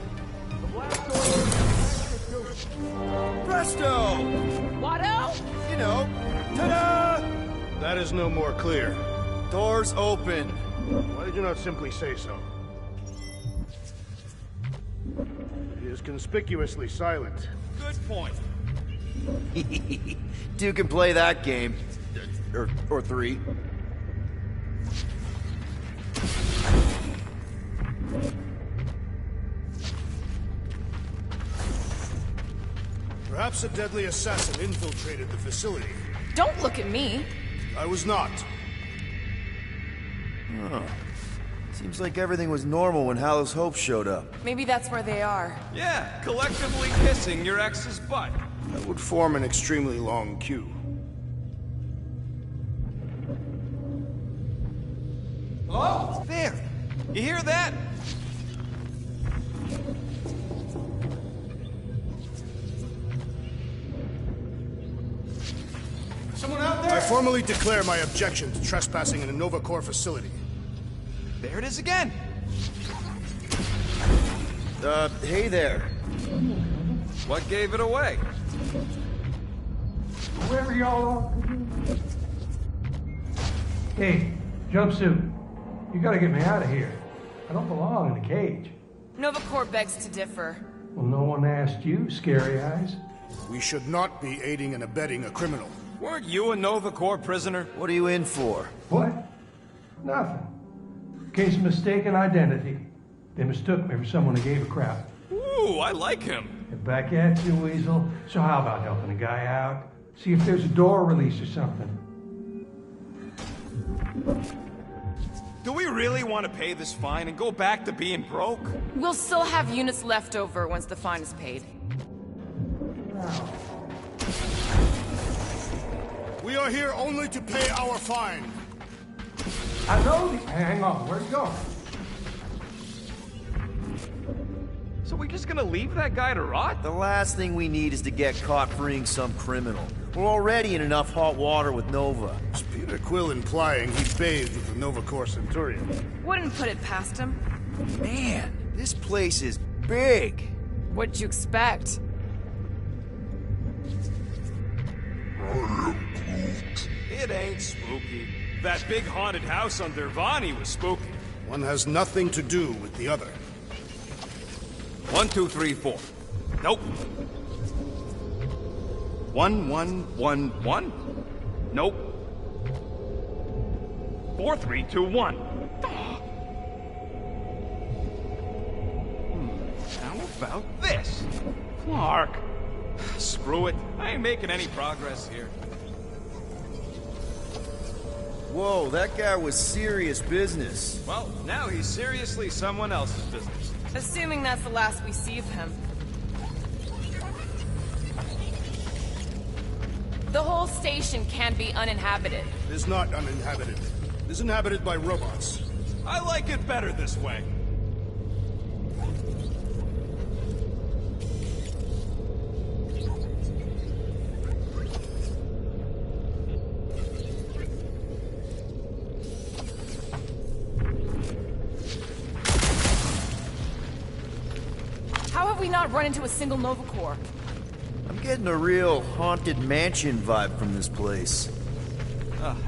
Presto! Watto? You know, ta-da! That is no more clear. Doors open. Why did you not simply say so? He is conspicuously silent. Good point. Two can play that game. Or three. Perhaps a deadly assassin infiltrated the facility. Don't look at me. I was not. Huh. Seems like everything was normal when Hallows Hope showed up. Maybe that's where they are. Yeah, collectively kissing your ex's butt. That would form an extremely long queue. Hello? There. You hear that? Someone out there? I formally declare my objection to trespassing in a Nova Corps facility. There it is again. Hey there. What gave it away? Wherever y'all are. Hey, jumpsuit. You gotta get me out of here. I don't belong in the cage. Nova Corps begs to differ. Well, no one asked you, Scary Eyes. We should not be aiding and abetting a criminal. Weren't you a Nova Corps prisoner? What are you in for? What? Nothing. Case of mistaken identity. They mistook me for someone who gave a crap. Ooh, I like him. And back at you, Weasel. So how about helping a guy out? See if there's a door release or something. Do we really want to pay this fine and go back to being broke? We'll still have units left over once the fine is paid. We are here only to pay our fine. I know the... Hang on, where's he going? So we just gonna leave that guy to rot? The last thing we need is to get caught freeing some criminal. We're already in enough hot water with Nova. Is Peter Quill implying he bathed with the Nova Corps Centurion? Wouldn't put it past him. Man, this place is big. What'd you expect? It ain't spooky. That big haunted house on Dervani was spooky. One has nothing to do with the other. 1, 2, 3, 4. Nope. 1, 1, 1, 1. Nope. 4, 3, 2, 1. How about this? Clark. Screw it. I ain't making any progress here. Whoa, that guy was serious business. Well, now he's seriously someone else's business. Assuming that's the last we see of him. The whole station can be uninhabited. It is not uninhabited. It is inhabited by robots. I like it better this way. How have we not run into a single Nova Corps? I'm getting a real haunted mansion vibe from this place.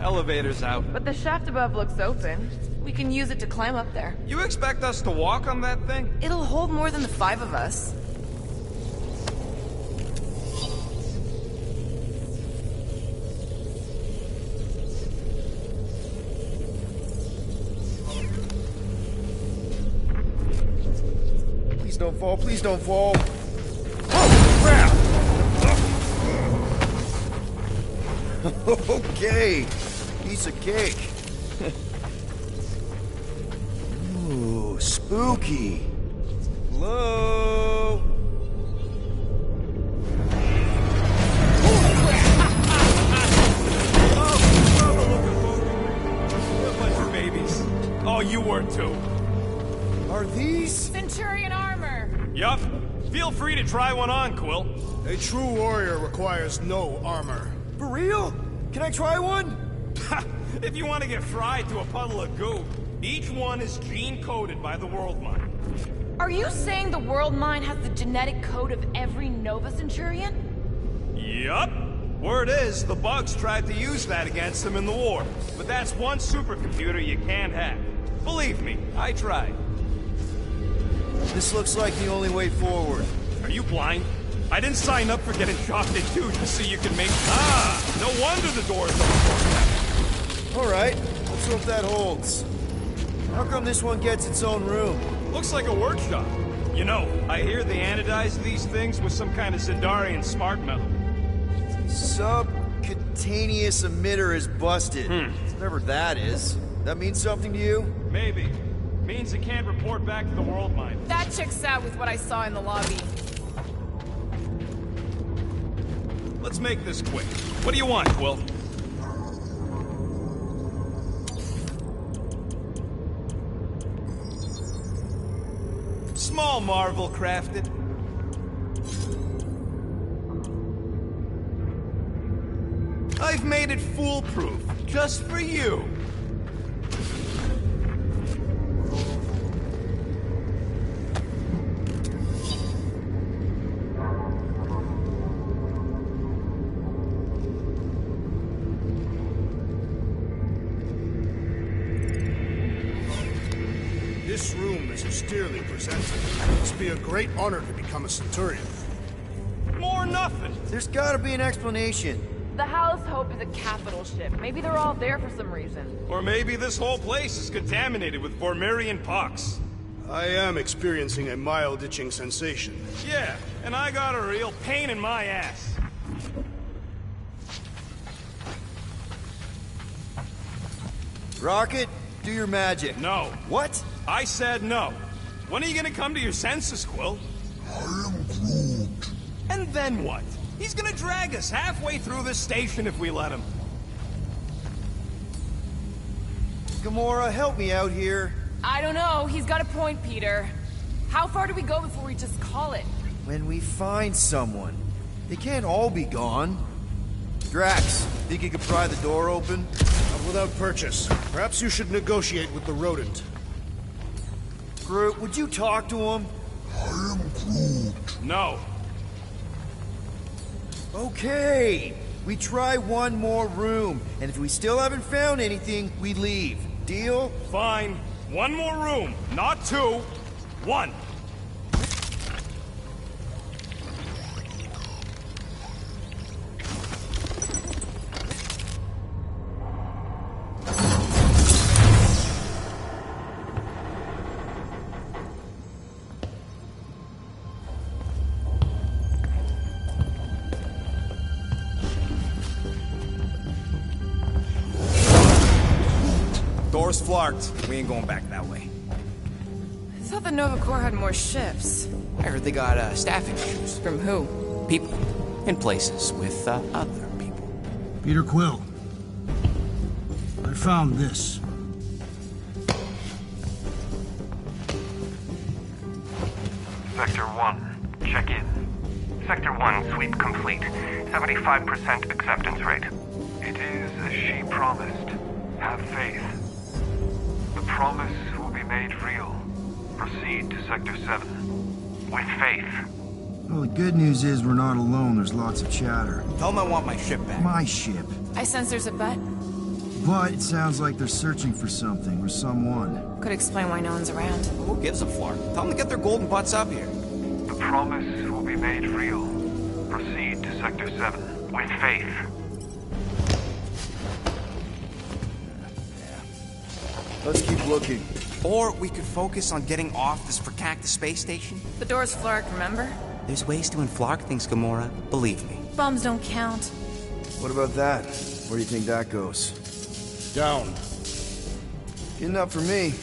Elevator's out. But the shaft above looks open. We can use it to climb up there. You expect us to walk on that thing? It'll hold more than the 5 of us. Please don't fall, please don't fall. Oh, crap! Okay, piece of cake. Ooh, spooky. Hello? Babies. Oh, you were too. Are these? Centurion armor! Yup. Feel free to try one on, Quill. A true warrior requires no armor. For real? Can I try one? If you want to get fried to a puddle of goo, each one is gene-coded by the World Mind. Are you saying the World Mind has the genetic code of every Nova Centurion? Yup. Word is, the bugs tried to use that against them in the war. But that's one supercomputer you can't hack. Believe me, I tried. This looks like the only way forward. Are you blind? I didn't sign up for getting chopped in two just so you can make... Ah! No wonder the door's open. Alright, let's hope that holds. How come this one gets its own room? Looks like a workshop. You know, I hear they anodize these things with some kind of Zendarian smart metal. Subcutaneous emitter is busted. Whatever that is. That means something to you? Maybe. Means he can't report back to the World Mine. That checks out with what I saw in the lobby. Let's make this quick. What do you want, Quill? Small marvel crafted. I've made it foolproof, just for you. This room is austerely presented. It must be a great honor to become a Centurion. More nothing. There's gotta be an explanation. The Hallis Hope is a capital ship. Maybe they're all there for some reason. Or maybe this whole place is contaminated with Vormirian pox. I am experiencing a mild itching sensation. Yeah, and I got a real pain in my ass. Rocket, do your magic. No. What? I said no. When are you gonna come to your senses, Quill? I am Groot. And then what? He's gonna drag us halfway through this station if we let him. Gamora, help me out here. I don't know. He's got a point, Peter. How far do we go before we just call it? When we find someone. They can't all be gone. Drax, think you could pry the door open? Not without purchase. Perhaps you should negotiate with the rodent. Groot, would you talk to him? I am Groot. No. Okay. We try one more room, and if we still haven't found anything, we leave. Deal? Fine. One more room. Not two. One. Door's flarked. We ain't going back that way. I thought the Nova Corps had more ships. I heard they got staffing issues. From who? People. In places with other people. Peter Quill. I found this. Sector 1, check in. Sector 1, sweep complete. 75% acceptance rate. It is as she promised. Have faith. The promise will be made real. Proceed to Sector 7. With faith. Well, the good news is we're not alone. There's lots of chatter. Tell them I want my ship back. My ship. I sense there's a bet. But it sounds like they're searching for something or someone. Could explain why no one's around. Who gives a flark? Tell them to get their golden butts up here. The promise will be made real. Proceed to Sector 7. With faith. Let's keep looking. Or we could focus on getting off this fracacta space station. The door's flarked, remember? There's ways to unflark things, Gamora. Believe me. Bombs don't count. What about that? Where do you think that goes? Down. Good enough for me.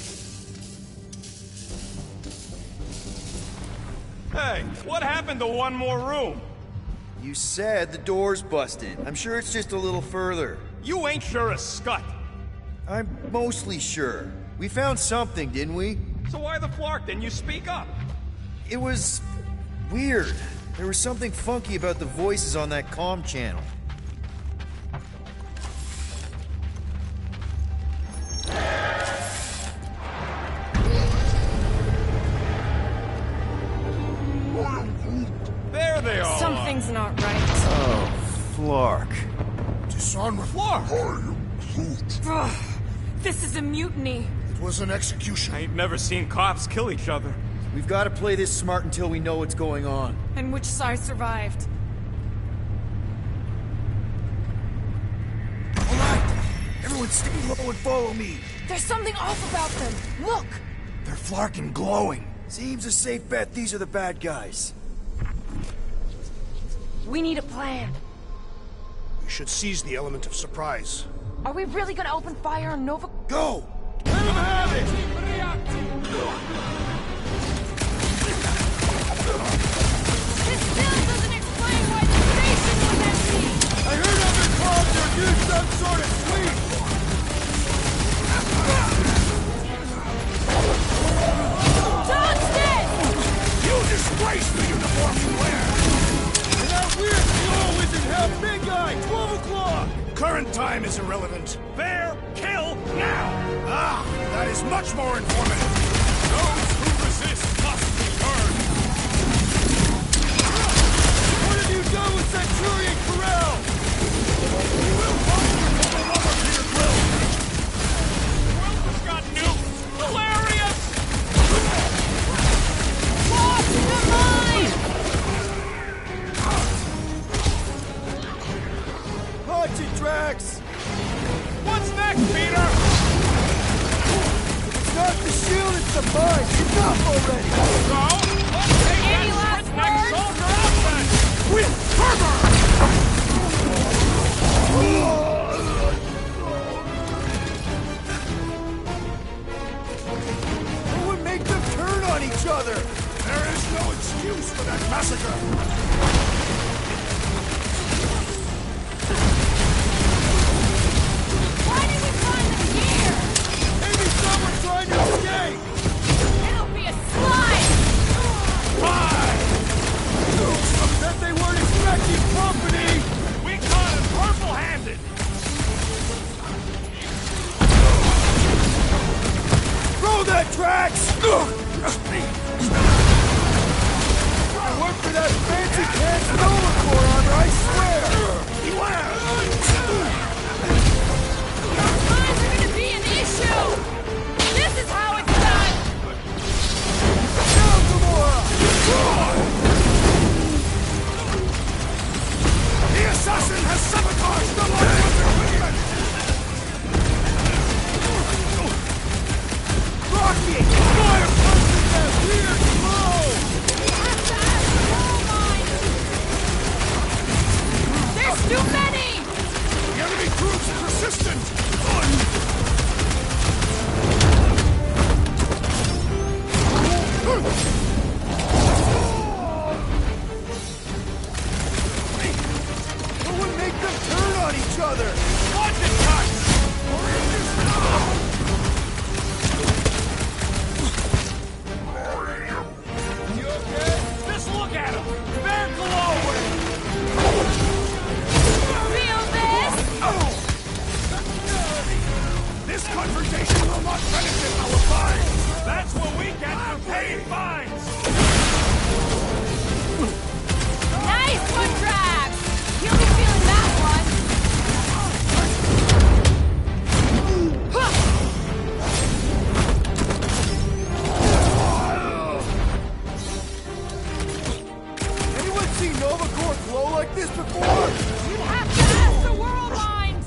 Hey, what happened to one more room? You said the door's busted. I'm sure it's just a little further. You ain't sure a scut. I'm mostly sure. We found something, didn't we? So why the flark? Didn't you speak up? It was weird. There was something funky about the voices on that comm channel. There they are. Something's not right. Oh, Flark. Disarmor. Flark! Ugh, this is a mutiny. It was an execution. I ain't never seen cops kill each other. We've got to play this smart until we know what's going on. And which side survived? All right. Everyone stay low and follow me. There's something off about them. Look! They're Flark and glowing. Seems a safe bet these are the bad guys. We need a plan. We should seize the element of surprise. Are we really gonna open fire on Nova? Go! him have it! This still doesn't explain why the station was empty! I heard other culture do some sort of sweep! Johnston! You disgrace the uniform you wear! And that weird glow isn't half big eye! 12 o'clock! Current time is irrelevant. Bear, kill, now! Ah, that is much more informative. Those who resist must be burned. What have you done with Centurion Corral? You will find your lover to your grill. Welker's got nukes! Hilarious! Lost the mine! Punch it, Drax! What's next, Peter? It's not the shield, it's the mine! Enough already! So, let's take Any that last next words? soldier out then! With fervor! Who would make them turn on each other? There is no excuse for that massacre! Why did we find them here? Maybe someone's trying to escape! It'll be a slide! Fine! Bet they weren't expecting company! We caught him purple-handed! Throw that, Drax! I work for that fancy pants Nova Corps armor, I swear! Beware! Mines are gonna be an issue! This is how it's done! Down, Gamora! The assassin has sabotaged the life of their movement! Rocket! Fire punches that weird glow! There's too many! The enemy troops are persistent! Who would make them turn on each other? Watch it, Tux! You okay? Just look at him! Bear glowing! Feel this? This confrontation will not benefit our fight! That's what we get for paying fines! Nice one, Drax! He'll be feeling that one! Anyone seen Nova Corps glow like this before? You'd have to ask the World Mind!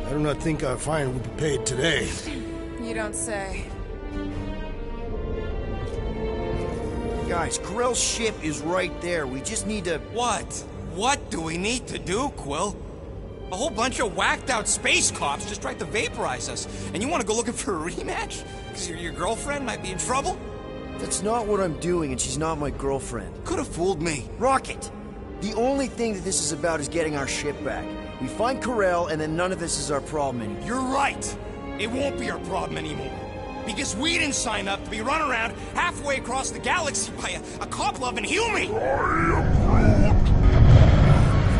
I do not think our fine will be paid today. You don't say. Guys, Corell's ship is right there. We just need to... What? What do we need to do, Quill? A whole bunch of whacked-out space cops just tried to vaporize us, and you want to go looking for a rematch? Because your girlfriend might be in trouble? That's not what I'm doing, and she's not my girlfriend. Could have fooled me. Rocket! The only thing that this is about is getting our ship back. We find Corell, and then none of this is our problem anymore. You're right. It won't be our problem anymore. Because we didn't sign up to be run around halfway across the galaxy by a cop-loving human.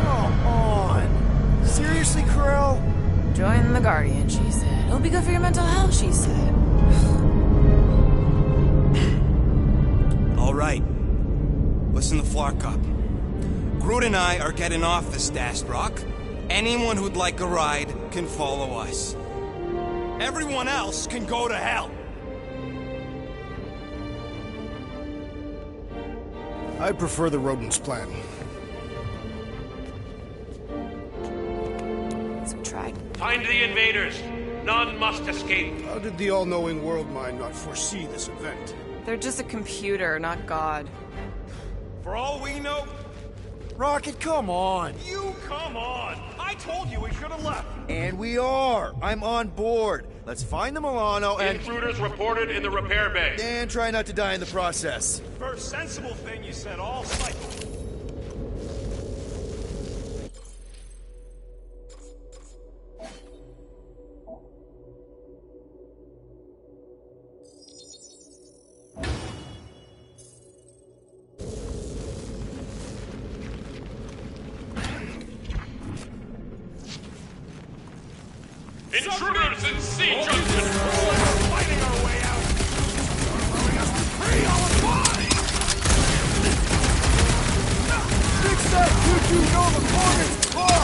Come on! Seriously, Corell? Join the Guardian, she said. It'll be good for your mental health, she said. All right. Listen to Flark Cop. Groot and I are getting off this Dast Rock. Anyone who'd like a ride can follow us. Everyone else can go to hell. I prefer the rodents plan. So tried. Find the invaders. None must escape. How did the all-knowing world mind not foresee this event? They're just a computer, not God. For all we know, Rocket, come on. You come on! I told you we should have left! And we are. I'm on board. Let's find the Milano and... Intruders reported in the repair bay. And try not to die in the process. First sensible thing you said all cycle. Intruders in C junction! Fighting our way out! Fix that 2-2 Nova Corners car!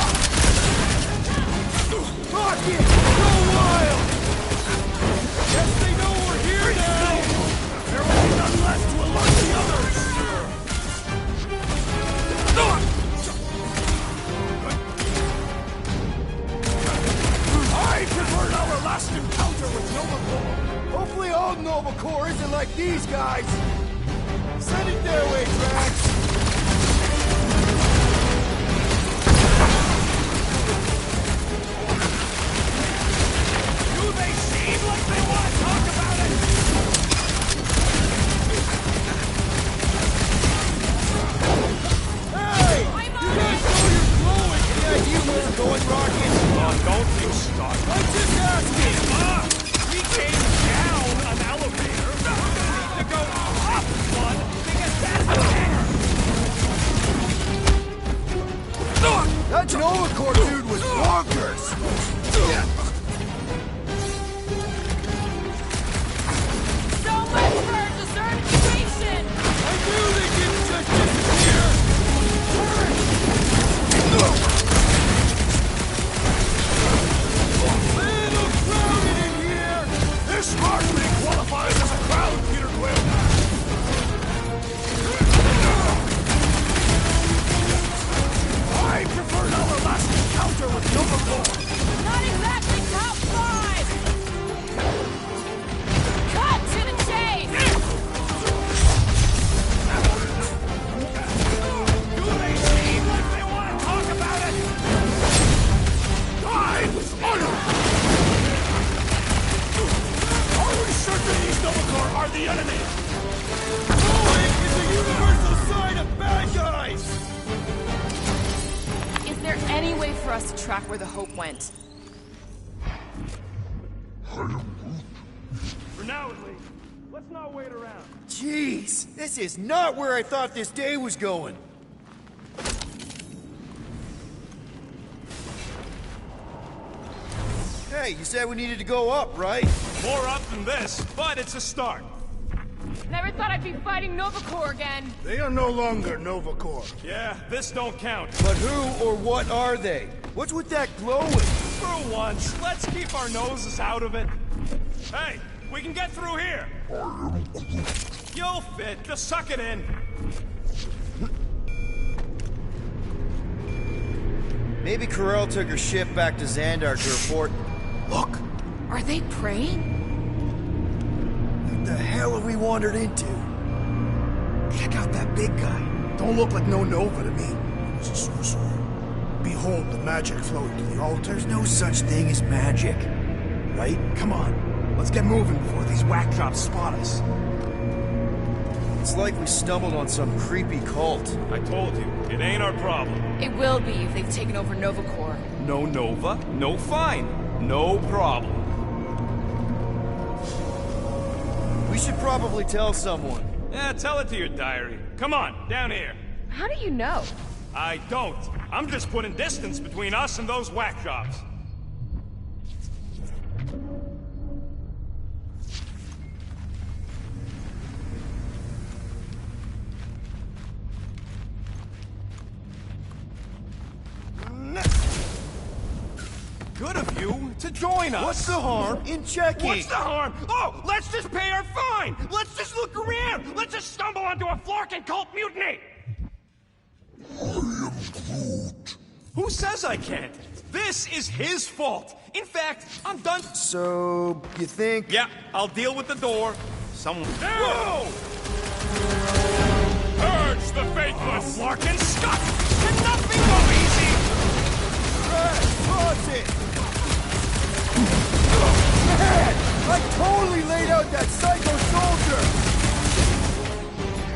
Rocket, go wild! Guess they know we're here now! There will be none left to alert the others! I preferred our last encounter with Nova Corps. Hopefully all Nova Corps isn't like these guys. Send it their way, Drax. Do they seem like they want to talk about it? Hey! You guys know you're glowing! Yeah, you were going, Rocket. Don't you start. I'm just asking! We came down an elevator. We need to go up one to get that there. That Nova Corps dude was bonkers! So much for desertion! I knew they didn't just disappear! Little crowded in here! This hardly qualifies as a crowd, Peter Quill! I preferred our last encounter with Nova Corps! Not exactly top 5! Cut to the chase! Do they seem like they want to talk about it? Die with honor! Are we certain these Nova Corps are the enemy? Glowing is a universal sign of bad guys! Is there any way for us to track where the Hope went? For now, at least. Let's not wait around. Jeez, this is not where I thought this day was going. Hey, you said we needed to go up, right? More up than this, but it's a start. Never thought I'd be fighting Nova Corps again. They are no longer Nova Corps. Yeah, this don't count. But who or what are they? What's with that glowing? For once, let's keep our noses out of it. Hey, we can get through here. You'll fit. Just suck it in. Maybe Corel took her ship back to Xandar to report. Look! Are they praying? What the hell have we wandered into? Check out that big guy. Don't look like no Nova to me. He's a sorcerer. Behold the magic flowing to the altar. There's no such thing as magic. Right? Come on, let's get moving before these whack jobs spot us. It's like we stumbled on some creepy cult. I told you, it ain't our problem. It will be if they've taken over Nova Corps. No Nova, no fine. No problem. We should probably tell someone. Yeah, tell it to your diary. Come on, down here. How do you know? I don't. I'm just putting distance between us and those whack jobs. Good of you to join us. What's the harm in checking? What's the harm? Oh, let's just pay our fine. Let's just look around. Let's just stumble onto a Flarkin cult mutiny. I am Groot. Who says I can't? This is his fault. In fact, I'm done. So, you think? Yeah, I'll deal with the door. Someone. Whoa! Purge the faithless! Larkin, Scott! Can nothing go easy? Toss it! Man! I totally laid out that psycho soldier!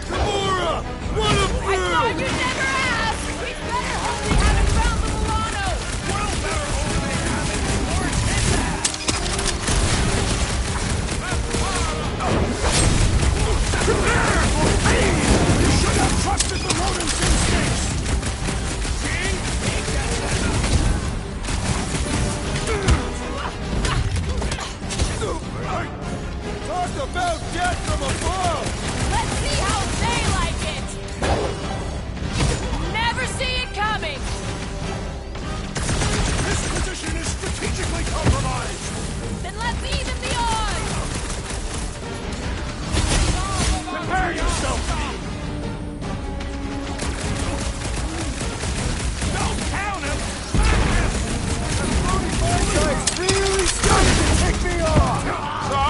Gamora! Run him through! I thought you never asked! We better hope they haven't found the Milano! Well, better hope they haven't forged his ass! You should have trusted the rodent's instincts! Talk about death from above! Let's see how they like it! Never see it coming! This position is strategically compromised! Then let's even the odds! Prepare yourself! Don't count him! Guys, really starting to tick me off! So,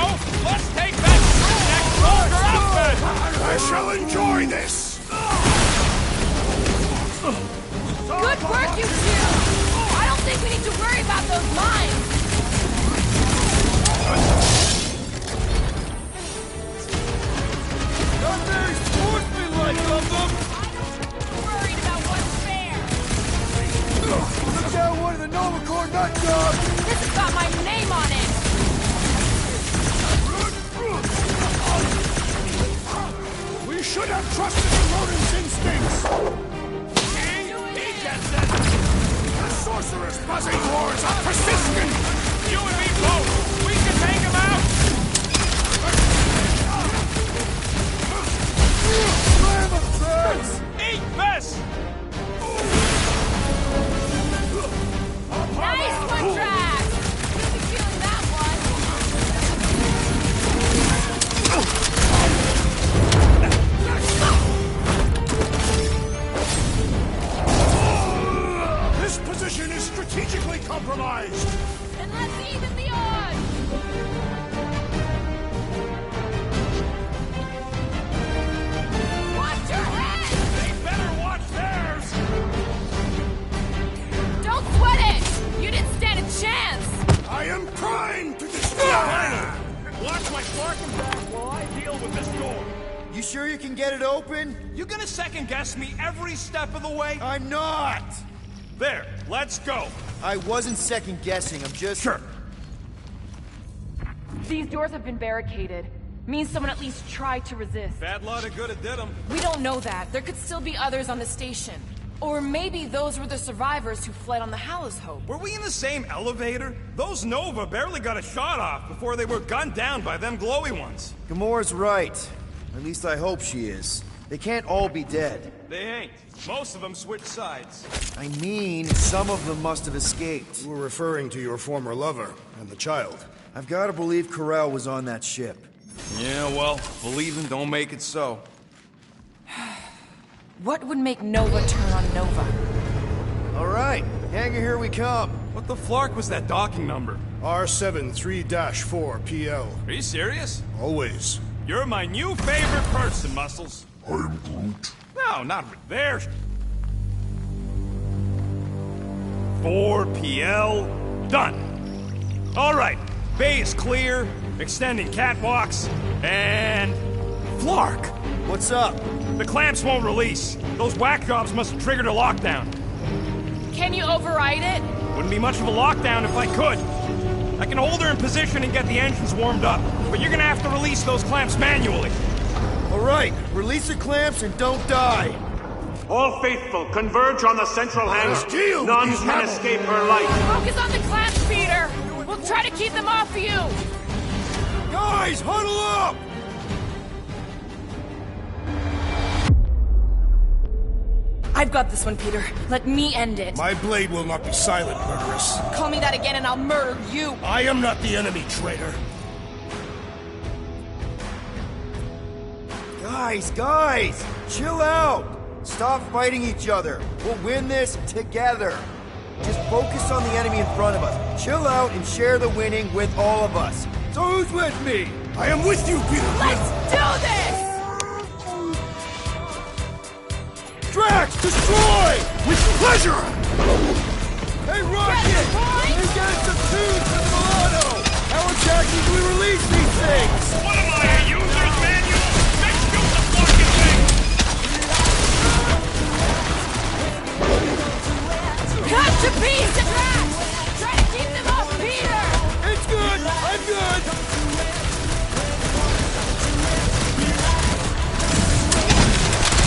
let's take that next soldier outfit! I shall enjoy this! Good work, you two! I don't think we need to worry about those mines! Not very sportsmanlike of them! I don't worried about what's fair! Took down one of the Nova Corps nut jobs! This has got my name on it! We should have trusted the rodent's instincts! He gets it! The sorcerer's buzzing roars are persistent! You and me both! We can take him out! Slam him, Trax! Eat this! Nice one, Drax! You'll be feeling that one! This position is strategically compromised! And let's even the odds! Watch your head! They better watch theirs! Don't sweat it! You didn't stand a chance! I am primed to destroy! Watch my Clarkin back while I deal with this door! You sure you can get it open? You gonna second-guess me every step of the way? I'm not! There, let's go! I wasn't second-guessing, I'm just... Sure. These doors have been barricaded. Means someone at least tried to resist. Bad lot of good it did them. We don't know that. There could still be others on the station. Or maybe those were the survivors who fled on the Hallows Hope. Were we in the same elevator? Those Nova barely got a shot off before they were gunned down by them glowy ones. Gamora's right. At least I hope she is. They can't all be dead. They ain't. Most of them switched sides. I mean, some of them must have escaped. We're referring to your former lover and the child. I've got to believe Corel was on that ship. Yeah, well, believing don't make it so. What would make Nova turn on Nova? All right, Hangar, here we come. What the flark was that docking number? R73-4 PL. Are you serious? Always. You're my new favorite person, Muscles. I'm Groot. No, not with their 4PL. Done. All right. Bay is clear. Extending catwalks. And... Flark! What's up? The clamps won't release. Those whack jobs must have triggered a lockdown. Can you override it? Wouldn't be much of a lockdown if I could. I can hold her in position and get the engines warmed up, but you're gonna have to release those clamps manually. All right, release the clamps and don't die. All faithful, converge on the central hangar. deal with None these can rebels. escape her light. Focus on the clamps, Peter! We'll try to keep them off of you! Guys, huddle up! I've got this one, Peter. Let me end it. My blade will not be silent, murderess. Call me that again and I'll murder you. I am not the enemy, traitor. Guys, chill out. Stop fighting each other. We'll win this together. Just focus on the enemy in front of us. Chill out and share the winning with all of us. So who's with me? I am with you, Peter. Let's do this! Drax, destroy! With pleasure! Hey, Rocket! You get us some tunes for the Milano! How exactly do we release these things? What am I, a user's manual? Let's shoot the fucking thing! Cut to pieces, Drax! Try to keep them off Peter! It's good! I'm good!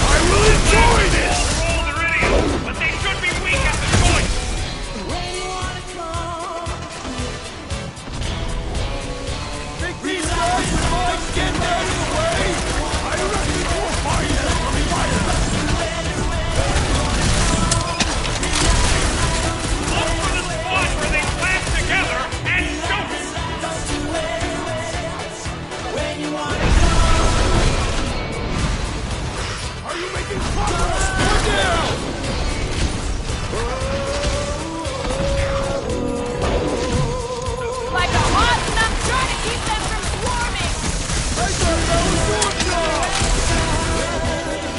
I will enjoy this! They're idiots, but they should be weak at the joint! Think these guys would mind getting out of the way? I reckon you'll find them from fire! Look for the spot where they clash together and shoot! Are you making progress? Look down! Like a hot and I'm trying to keep them from swarming! I thought that was your job!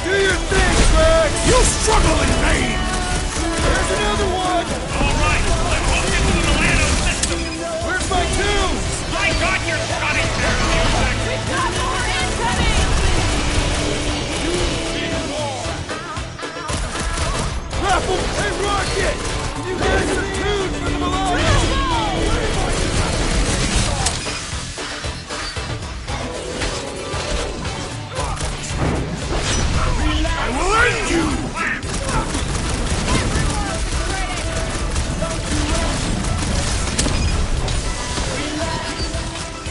Do your thing, Drax! You struggle in vain! There's another one! Alright, let's hook into the Milano system! Where's my tune? I got your Scottish there, music! We've got more incoming! Grapple! Hey, Rocket! Can you get us some tunes for the Milano? I will end you!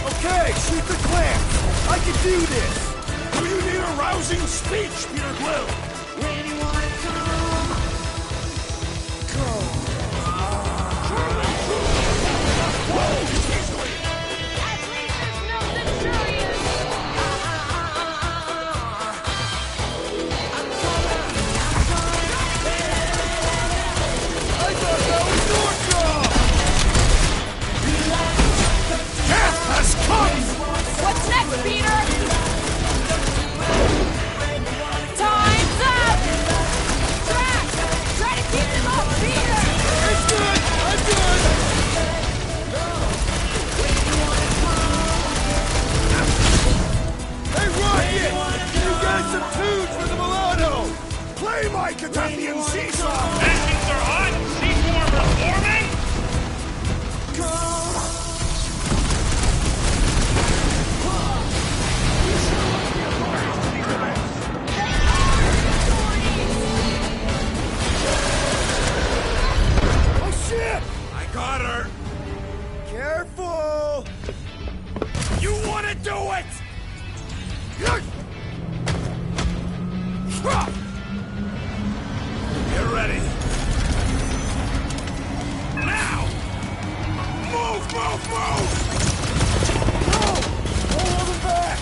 Okay, shoot the clamp! I can do this! Do you need a rousing speech, Peter Quill? What's next, Peter? Time's up! Drax! Try to keep them off Peter! It's good! I'm good! Hey, Rocket! Can you get us some tunes for the Milano? Play my Cataphian seesaw! Engines are hot! Seaform are forming! Oh, shit! I got her! Careful! You wanna do it? Get ready. Now! Move, move, move! No! Hold them back!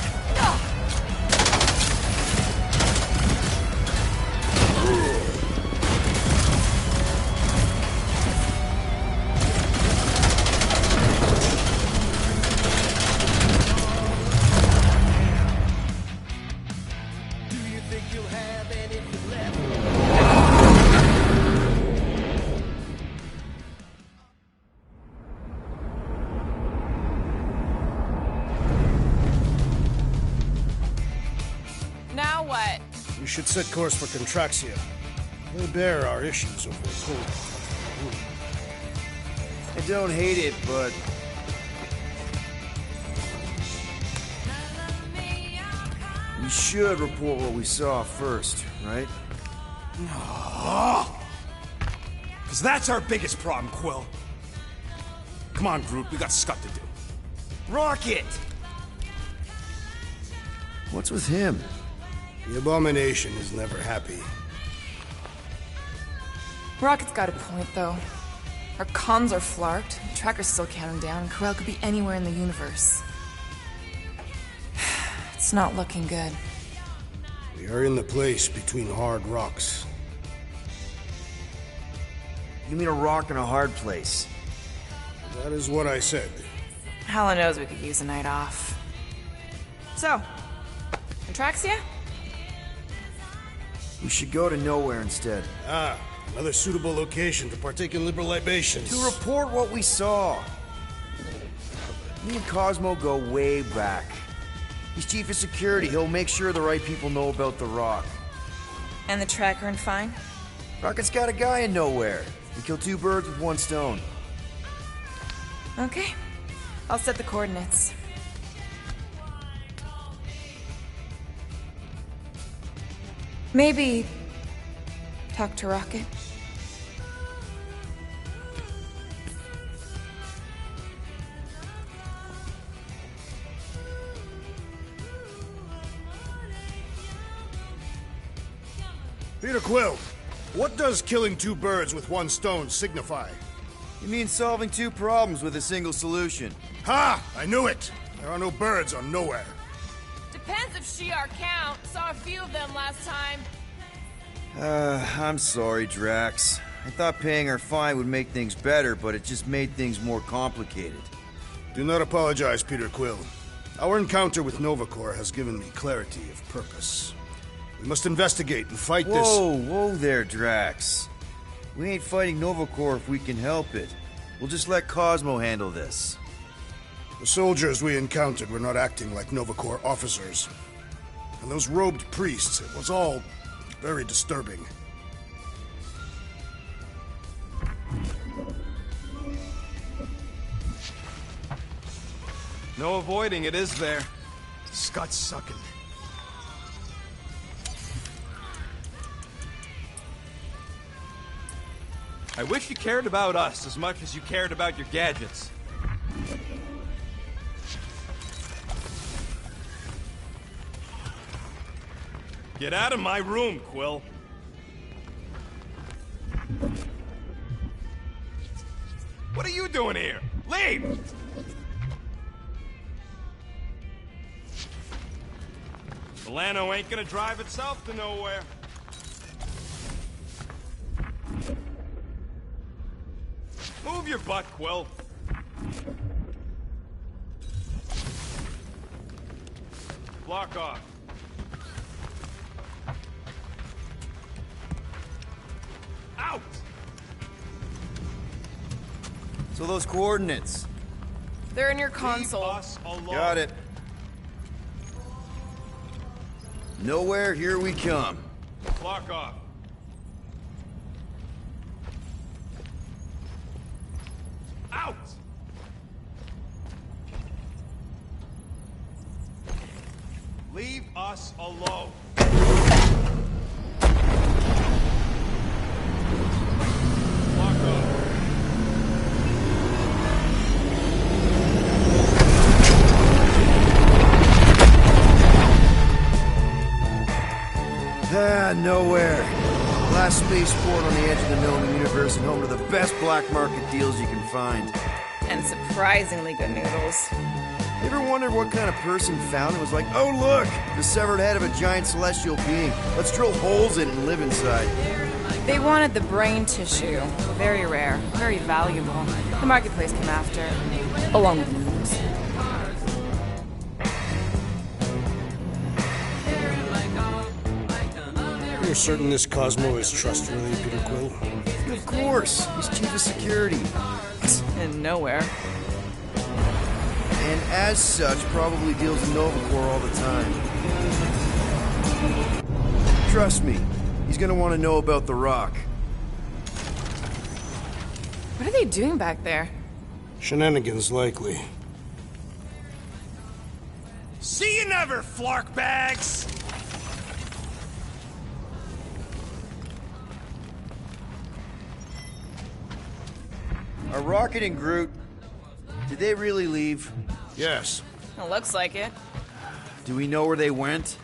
Do you think you'll have anything left? Now what? We should set course for Contraxia. Lay bare our issues over a cold. I don't hate it, but we should report what we saw first, right? Because that's our biggest problem, Quill. Come on, Groot, we got stuff to do. Rocket! What's with him? The Abomination is never happy. Rocket's got a point, though. Our cons are flarked, Tracker's still counting down, and Corel could be anywhere in the universe. It's not looking good. We are in the place between hard rocks. You mean a rock in a hard place? That is what I said. Hala knows we could use a night off. So, Contraxia? We should go to nowhere instead. Ah, another suitable location to partake in liberal libations. To report what we saw. Me and Cosmo go way back. He's chief of security. He'll make sure the right people know about the Rock. And the tracker and fine? Rocket's got a guy in nowhere. We kill 2 birds with 1 stone. Okay. I'll set the coordinates. Maybe talk to Rocket. Peter Quill, what does killing 2 birds with 1 stone signify? You mean solving 2 problems with a single solution. Ha! I knew it! There are no birds on Nowhere. Depends if Shi'ar count. Saw a few of them last time. I'm sorry, Drax. I thought paying our fine would make things better, but it just made things more complicated. Do not apologize, Peter Quill. Our encounter with Nova Corps has given me clarity of purpose. We must investigate and fight this... Whoa there, Drax. We ain't fighting Nova Corps if we can help it. We'll just let Cosmo handle this. The soldiers we encountered were not acting like Nova Corps officers. And those robed priests, it was all very disturbing. No avoiding it, is there? Scut sucking. I wish you cared about us as much as you cared about your gadgets. Get out of my room, Quill. What are you doing here? Leave! Milano ain't gonna drive itself to nowhere. Move your butt, Quill. Block off. Out! So those coordinates. They're in your console. Leave us alone. Got it. Nowhere, here we come. Block off. Out! Leave us alone. Block off. Nowhere. Last spaceport on the edge of the known universe and home to the best black market deals you can find. And surprisingly good noodles. You ever wondered what kind of person found it was like, oh look, the severed head of a giant celestial being. Let's drill holes in it and live inside. They wanted the brain tissue. Very rare, very valuable. The marketplace came after, along with the noodles. You're certain this Cosmo is trustworthy, Peter Quill? Of course. He's chief of security. And Nowhere. And as such, probably deals with Nova Corps all the time. Trust me, he's gonna want to know about the Rock. What are they doing back there? Shenanigans, likely. See you never, flark bags! Are Rocket and Groot, did they really leave? Yes. It looks like it. Do we know where they went?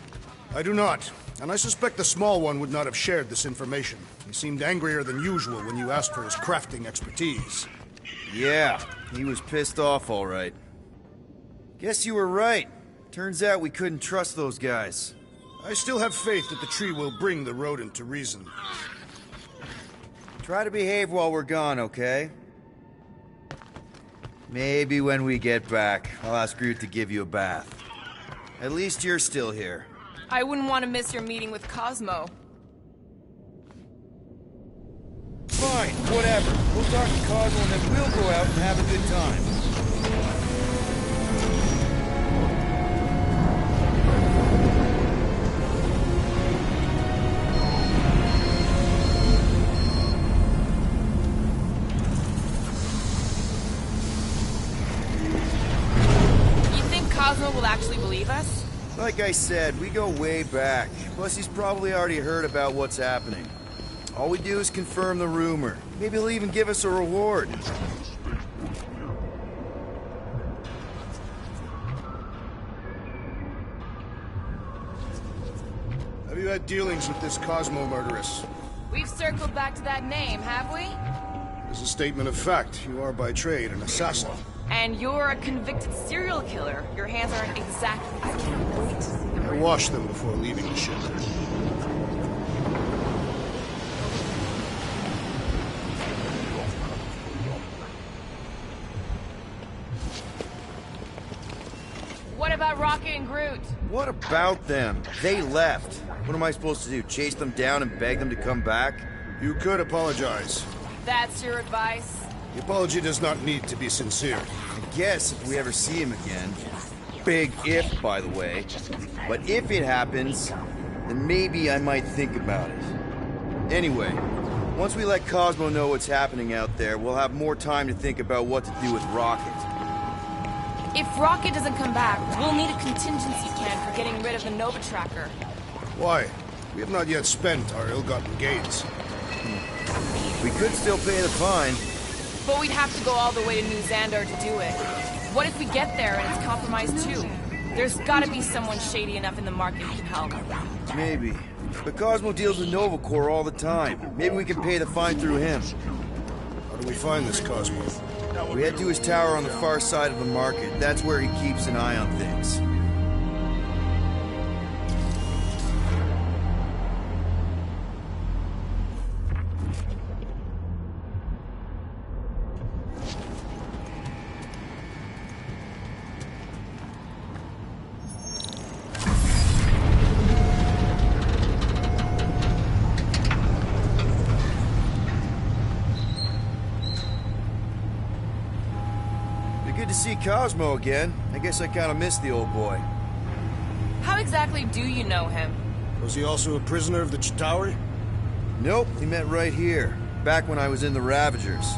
I do not, and I suspect the small one would not have shared this information. He seemed angrier than usual when you asked for his crafting expertise. Yeah, he was pissed off all right. Guess you were right. Turns out we couldn't trust those guys. I still have faith that the tree will bring the rodent to reason. Try to behave while we're gone, okay? Maybe when we get back, I'll ask Groot to give you a bath. At least you're still here. I wouldn't want to miss your meeting with Cosmo. whatever. We'll talk to Cosmo and then we'll go out and have a good time. Cosmo will actually believe us? Like I said, we go way back. Plus, he's probably already heard about what's happening. All we do is confirm the rumor. Maybe he'll even give us a reward. Have you had dealings with this Cosmo murderess? We've circled back to that name, have we? As a statement of fact, you are by trade an assassin. And you're a convicted serial killer. Your hands aren't exactly... I can't wait to see them. I wash them before leaving the ship. What about Rocket and Groot? What about them? They left. What am I supposed to do? Chase them down and beg them to come back? You could apologize. That's your advice? The apology does not need to be sincere. I guess if we ever see him again. Big if, by the way. But if it happens, then maybe I might think about it. Anyway, once we let Cosmo know what's happening out there, we'll have more time to think about what to do with Rocket. If Rocket doesn't come back, we'll need a contingency plan for getting rid of the Nova Tracker. Why? We have not yet spent our ill-gotten gains. We could still pay the fine. But we'd have to go all the way to New Xandar to do it. What if we get there and it's compromised too? There's gotta be someone shady enough in the market who can help. Maybe. But Cosmo deals with Nova Corps all the time. Maybe we can pay the fine through him. How do we find this Cosmo? We head to his tower on the far side of the market. That's where he keeps an eye on things. Good to see Cosmo again. I guess I kind of missed the old boy. How exactly do you know him? Was he also a prisoner of the Chitauri? Nope, we met right here. Back when I was in the Ravagers.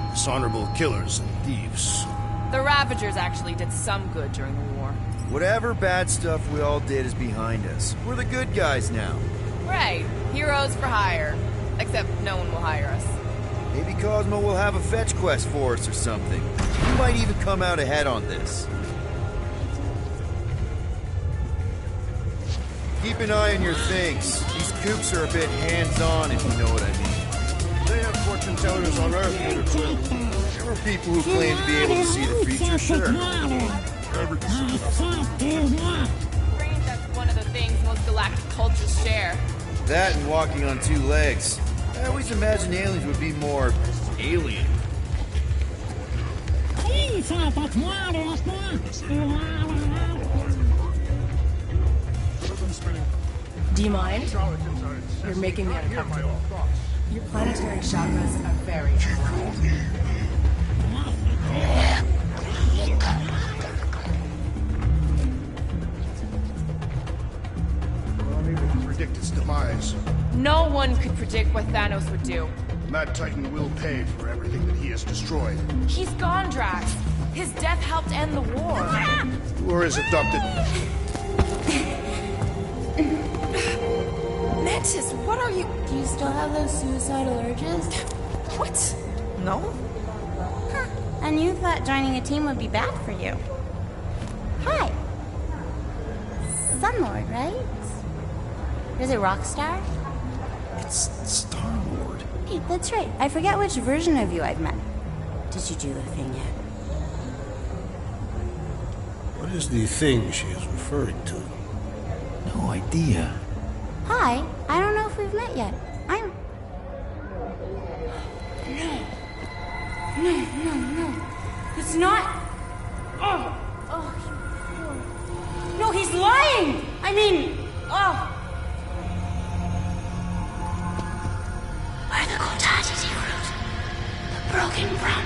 Dishonorable killers and thieves. The Ravagers actually did some good during the war. Whatever bad stuff we all did is behind us. We're the good guys now. Right. Heroes for hire. Except no one will hire us. Maybe Cosmo will have a fetch quest for us or something. He might even come out ahead on this. Keep an eye on your things. These coops are a bit hands-on, if you know what I mean. They have fortune tellers on Earth, Peter Quill. There are people who claim to be able to see the future, sure. That's one of the things most galactic cultures share. That and walking on two legs. I always imagined aliens would be more alien. Do you mind? You're making me uncomfortable. Your planetary chakras are very high. Unable to predict its demise. No one could predict what Thanos would do. The Mad Titan will pay for everything that he has destroyed. He's gone, Drax. His death helped end the war. Or his adopted... Mantis, what are you... Do you still have those suicidal urges? What? No? Huh. And you thought joining a team would be bad for you. Hi. Sunlord, right? Is it Rockstar? It's Star-Lord. Hey, that's right. I forget which version of you I've met. Did you do the thing yet? What is the thing she is referring to? No idea. Hi. I don't know if we've met yet. I'm... No. It's not... Oh. No, he's lying! I mean... Oh. We're the Kotati, Groot.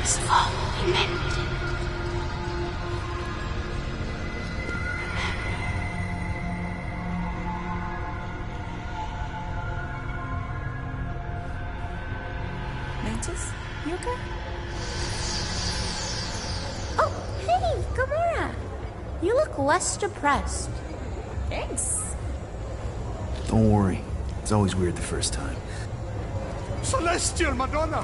was fully mended. Mantis, you okay? Oh, hey, Gamora! You look less depressed. Thanks. Don't worry. It's always weird the first time. Celestial Madonna!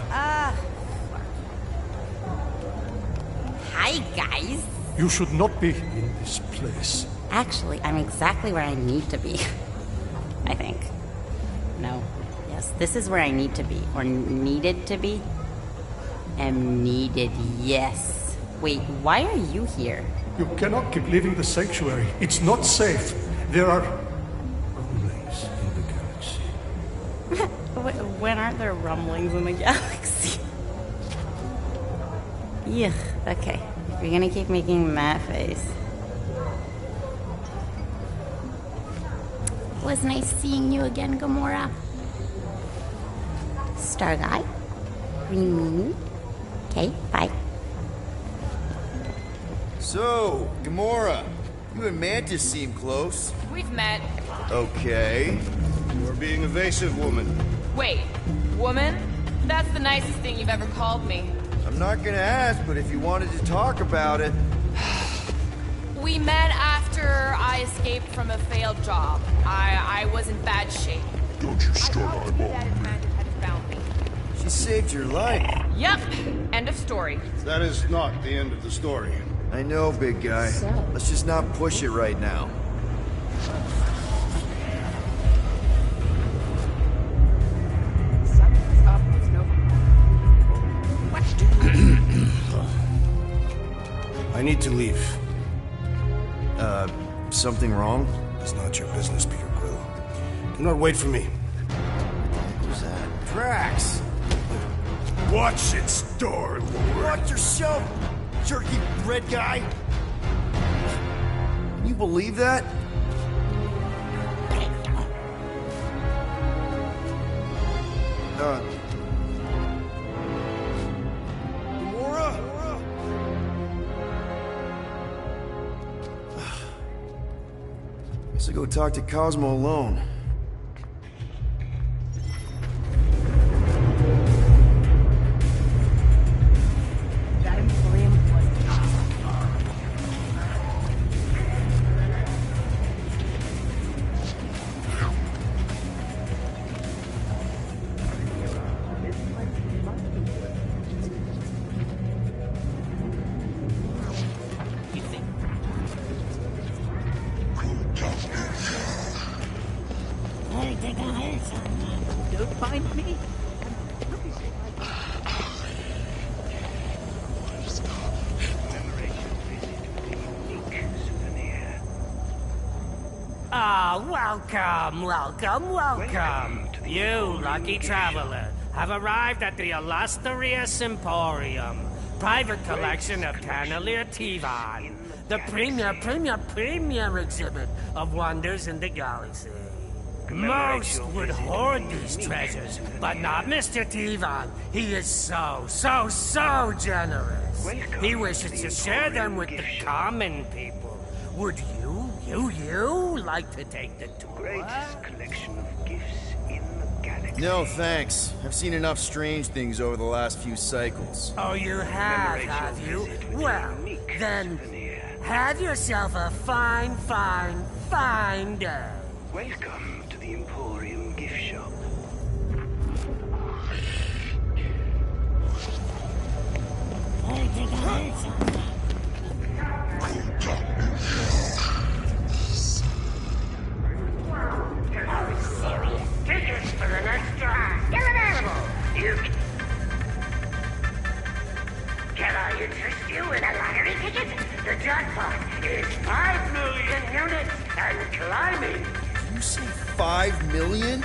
Hi, guys. You should not be in this place. Actually, I'm exactly where I need to be. I think. No. Yes, this is where I need to be. Or needed to be. Am needed, yes. Wait, why are you here? You cannot keep leaving the sanctuary. It's not safe. There are rumblings in the galaxy. When aren't there rumblings in the galaxy? Yeah, okay. If you're gonna keep making that face. It was nice seeing you again, Gamora. Star Guy. Green Meanie. Okay, bye. So, Gamora, you and Mantis seem close. We've met. Okay. You're being evasive, woman. Wait, woman? That's the nicest thing you've ever called me. I'm not gonna ask, but if you wanted to talk about it... We met after I escaped from a failed job. I was in bad shape. Don't you start eyeballing me. She saved your life. Yep. End of story. That is not the end of the story. I know, big guy. Let's just not push it right now. I need to leave. Something wrong? It's not your business, Peter Quill. Do not wait for me. Who's that? Drax! Watch it, Star-Lord. Watch yourself, jerky bread guy! Can you believe that? Gamora? Guess I'll go talk to Cosmo alone. Don't find me. Welcome. You, lucky traveler, have arrived at the Illustrious Emporium, private collection of Taneleer Tivan, the premier exhibit of wonders in the galaxy. Most would hoard these treasures, but not Mr. Tivan. He is so generous. He wishes to share them with the common people. Would you like to take the tour? Greatest collection of gifts in the galaxy. No, thanks. I've seen enough strange things over the last few cycles. Oh, you have you? Well, then, have yourself a fine day. Welcome to the Emporium gift shop. Tickets for the next drive. Still available. Can I interest you in a lottery ticket? The jackpot is 5 million units and climbing. You say 5 million?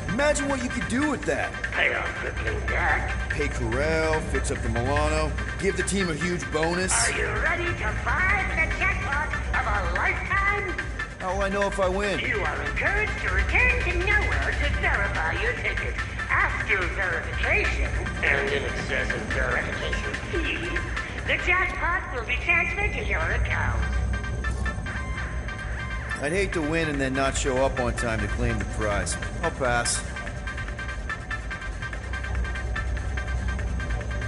Imagine what you could do with that. Pay off crippling debt. Pay Corel, fix up the Milano, give the team a huge bonus. Are you ready to buy the jackpot of a lifetime? How will I know if I win? You are encouraged to return to nowhere to verify your ticket. After After verification and an excessive verification fee, the jackpot will be transferred to your account. I'd hate to win and then not show up on time to claim the prize. I'll pass.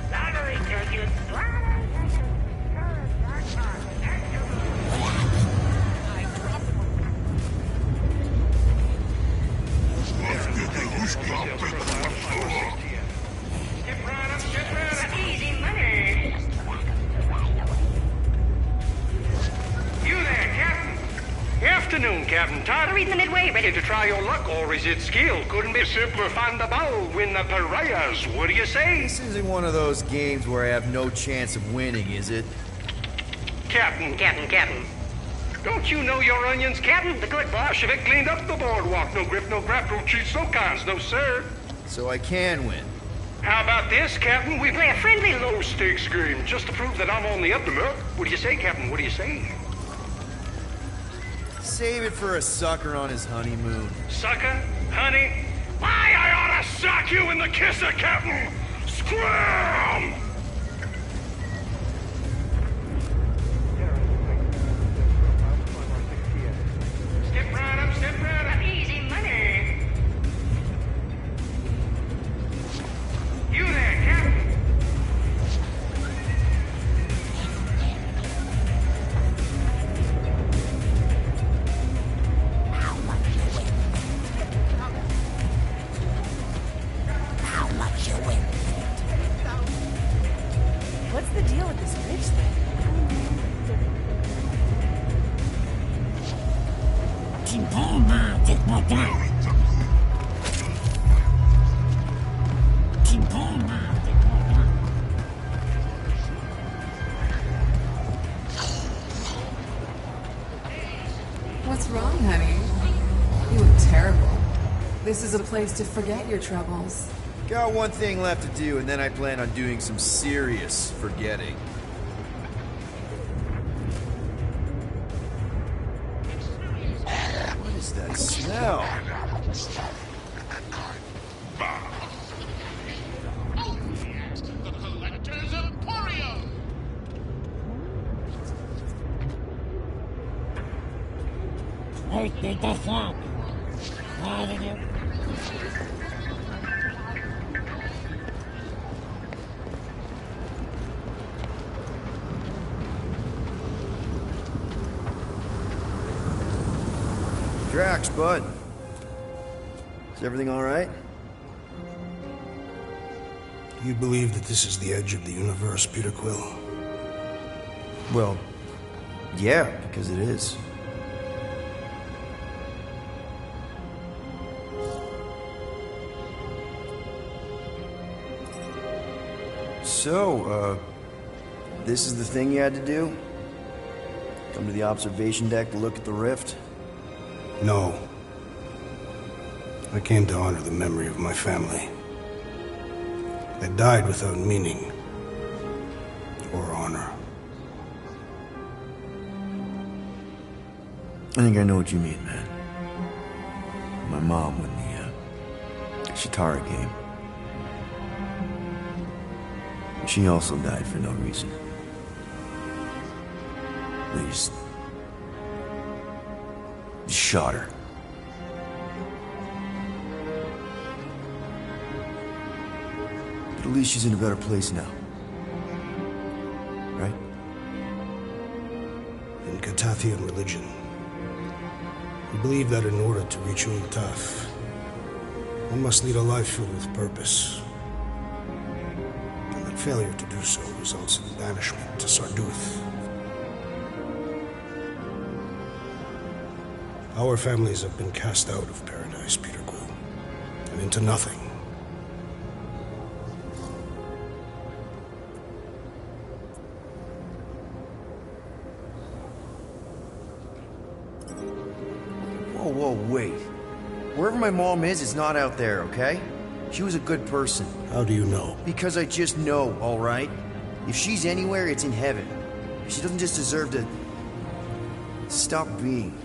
Lottery tickets. Easy money. You there, Captain? Afternoon, Captain Todd. Reading the Midway, ready To try your luck, or is it skill? Couldn't be simpler find the ball, win the pariahs. What do you say? This isn't one of those games where I have no chance of winning, is it? Captain. Captain. Don't you know your onions, Captain? The good Bolshevik cleaned up the boardwalk. No grip, no grab, no cheats, no cons, no sir. So I can win. How about this, Captain? We play a friendly low-stakes game just to prove that I'm on the up and up. What do you say, Captain? What do you say? Save it for a sucker on his honeymoon. Sucker? Honey? Why, I ought to sock you in the kisser, Captain! Scram! Step right up. Easy money. You there, Captain? What's the deal with this bridge thing? What's wrong, honey? You look terrible. This is a place to forget your troubles. Got one thing left to do, and then I plan on doing some serious forgetting. What is that smell? Drax, bud. Is everything all right? Do you believe that this is the edge of the universe, Peter Quill? Well, yeah, because it is. So, this is the thing you had to do? Come to the observation deck to look at the rift? No. I came to honor the memory of my family. They died without meaning or honor. I think I know what you mean, man. My mom when the Chitara came. She also died for no reason. They just shot her. But at least she's in a better place now. Right? In Katathian religion, we believe that in order to reach Untaf, one must lead a life filled with purpose. And that failure to do so results in banishment to Sarduth. Our families have been cast out of paradise, Peter Quill, and into nothing. Whoa, wait. Wherever my mom is, it's not out there, okay? She was a good person. How do you know? Because I just know, all right? If she's anywhere, it's in heaven. She doesn't just deserve to stop being.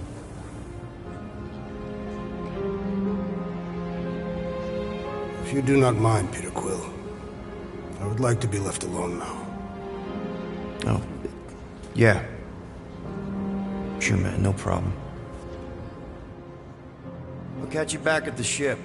If you do not mind, Peter Quill, I would like to be left alone now. Oh, yeah. Sure, man, no problem. I'll catch you back at the ship.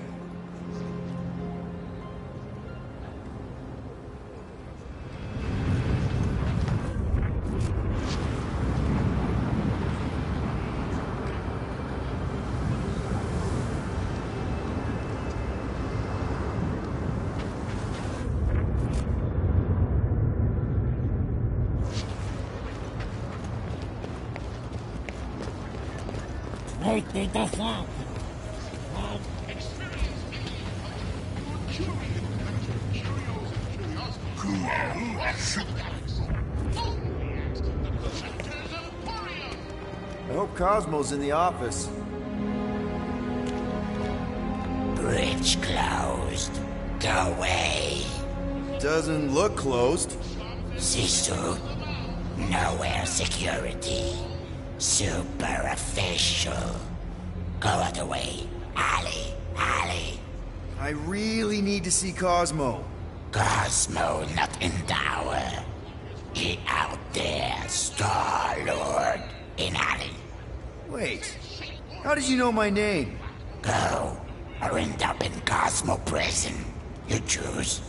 I hope Cosmo's in the office. Bridge closed. Go away. Doesn't look closed. Sisu. Nowhere security. Super official. Go out the way. Ali. I really need to see Cosmo. Cosmo not in tower. He out there, Star-Lord. In Ali. Wait. How did you know my name? Go. Or end up in Cosmo prison. You choose.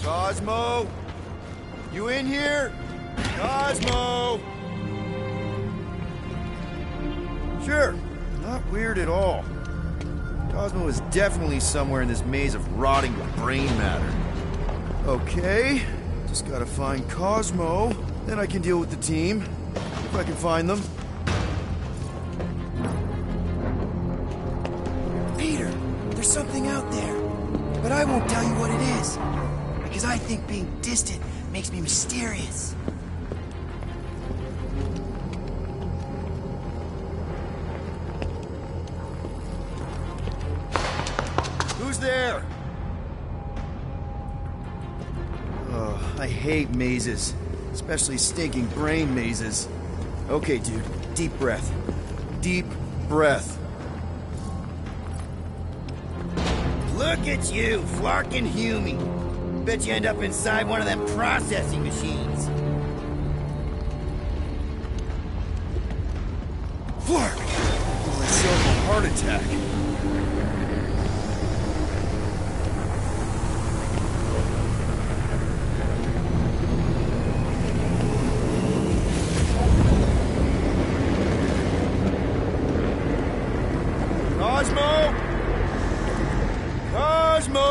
Cosmo? You in here? Cosmo! Sure, not weird at all. Cosmo is definitely somewhere in this maze of rotting brain matter. Okay, just gotta find Cosmo, then I can deal with the team, if I can find them. Peter, there's something out there, but I won't tell you what it is. Because I think being distant makes me mysterious. Who's there? Oh, I hate mazes. Especially stinking brain mazes. Okay, dude. Deep breath. Deep breath. Look at you, Flark and Hume. Bet you end up inside one of them processing machines. Flark! Myself a heart attack. Cosmo! Cosmo!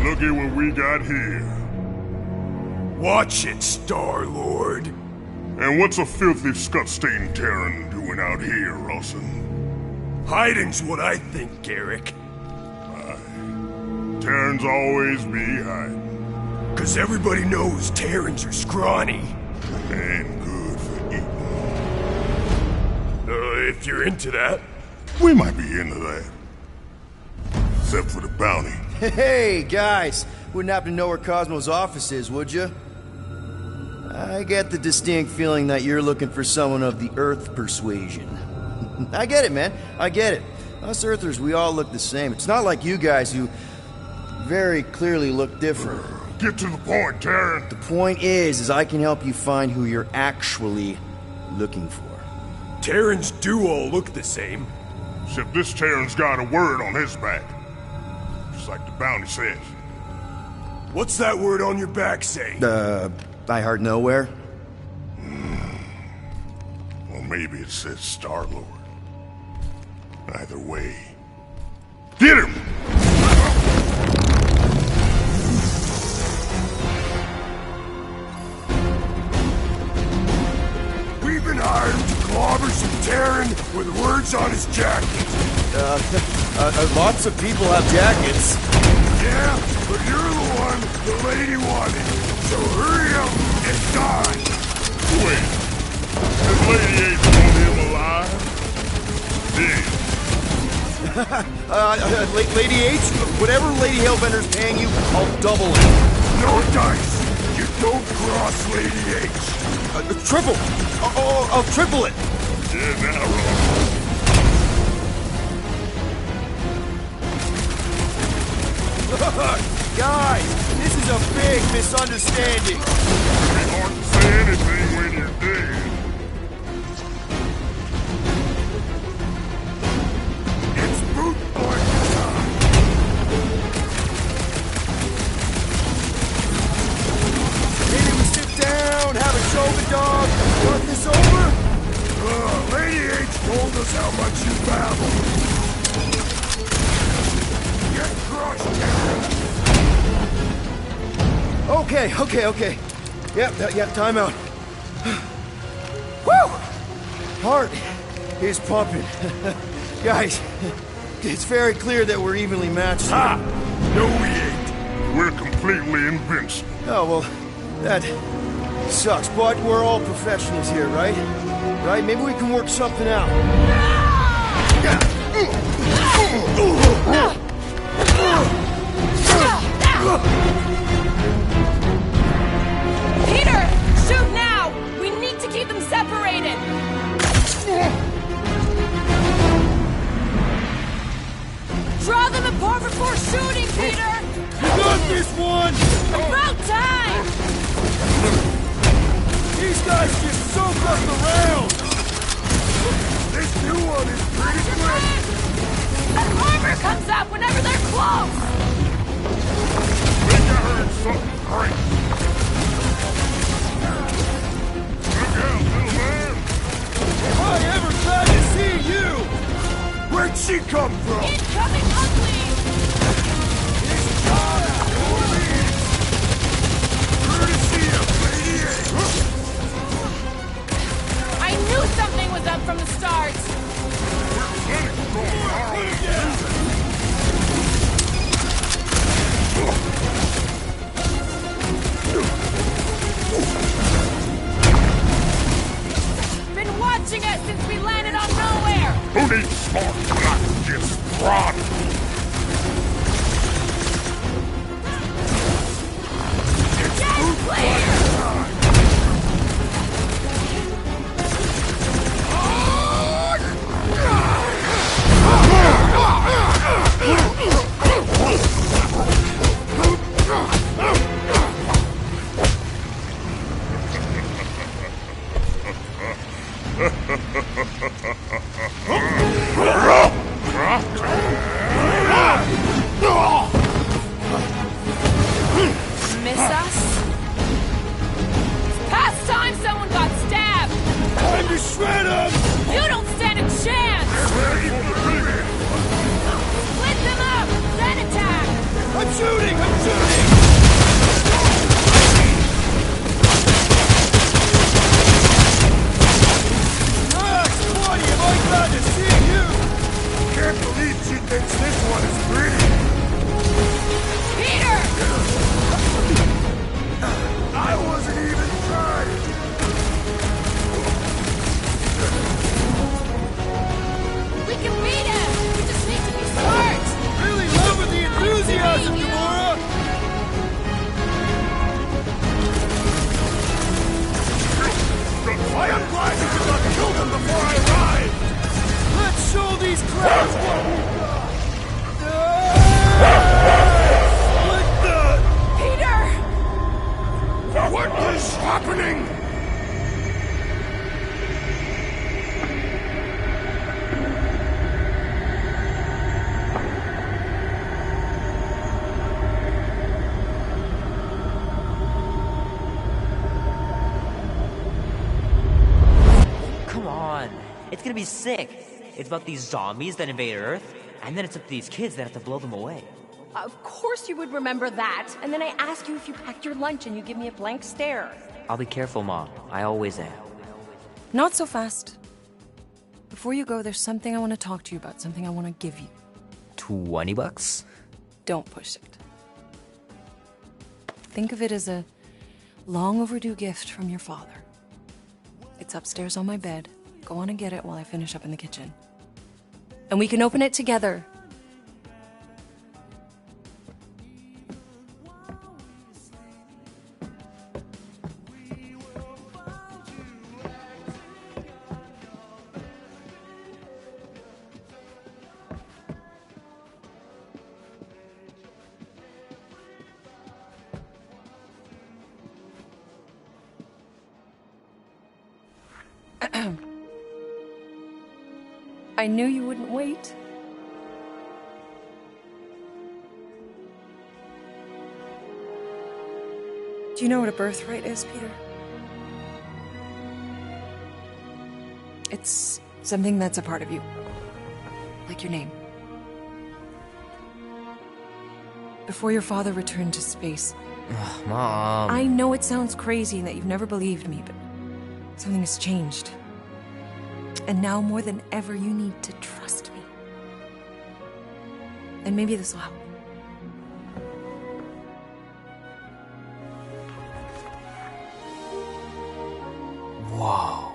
Look at what we got here. Watch it, Star-Lord. And what's a filthy scut-stained Terran doing out here, Rawson? Hiding's what I think, Garrick. Terrans always be hiding. 'Cause everybody knows Terrans are scrawny. And good for eating. If you're into that. We might be into that. Except for the bounty. Hey, guys! Wouldn't happen to know where Cosmo's office is, would you? I get the distinct feeling that you're looking for someone of the Earth persuasion. I get it, man. I get it. Us Earthers, we all look the same. It's not like you guys who very clearly look different. Get to the point, Terran. The point is I can help you find who you're actually looking for. Terrans do all look the same. Except this Terran's got a word on his back. Just like the bounty says. What's that word on your back say? I heart nowhere? Well, maybe it says Star-Lord. Either way. Get him! We've been hired to clobber some Terran with words on his jacket. Lots of people have jackets. Yeah, but you're the one the lady wanted. So hurry up and die. Wait. This lady ain't want him alive? Lady H, whatever Lady Hellbender's paying you, I'll double it. No dice. You don't cross Lady H. Triple. I'll triple it. Yeah, now wrong. Guys, this is a big misunderstanding. It's hard to say anything when you're dead. It's boot boy time. Maybe we sit down, have a Shogun dog, talk this over? Lady H told us how much you babble. Get crushed, Okay. Yep, time out. Woo! Heart is pumping. Guys, it's very clear that we're evenly matched. Ha! No, we ain't. We're completely invincible. Oh, well, that sucks, but we're all professionals here, right? Right? Maybe we can work something out. Peter! Shoot now! We need to keep them separated! Draw them apart before shooting, Peter! You got this one! About time! These guys just soak up the round! This new one is pretty quick! An armor comes up whenever they're close! Think I heard something great. Look out, little man! If I ever glad to see you! Where'd she come from? Incoming ugly! It's John Orleans! Courtesy of Lady H! I knew something was up from the start! Been watching us since we landed on nowhere! Who needs smart not just run? Get clear! Miss us? It's past time someone got stabbed! Time to shred them! You don't stand a chance! Split them up! Then attack! I'm shooting! Max, buddy, am I glad to see you! Can't believe she thinks this one is pretty! Peter! I wasn't even trying! We can beat him! We just need to be smart! Really loving the enthusiasm, Gamora! happening? Come on. It's gonna be sick. It's about these zombies that invade Earth, and then it's up to these kids that have to blow them away. Of course you would remember that. And then I ask you if you packed your lunch and you give me a blank stare. I'll be careful, Mom. I always am. Not so fast. Before you go, there's something I want to talk to you about, something I want to give you. $20? Don't push it. Think of it as a long overdue gift from your father. It's upstairs on my bed. Go on and get it while I finish up in the kitchen. And we can open it together. I knew you wouldn't wait. Do you know what a birthright is, Peter? It's something that's a part of you. Like your name. Before your father returned to space. Ugh, Mom. I know it sounds crazy and that you've never believed me, but something has changed. And now more than ever, you need to trust me. And maybe this will help. Whoa.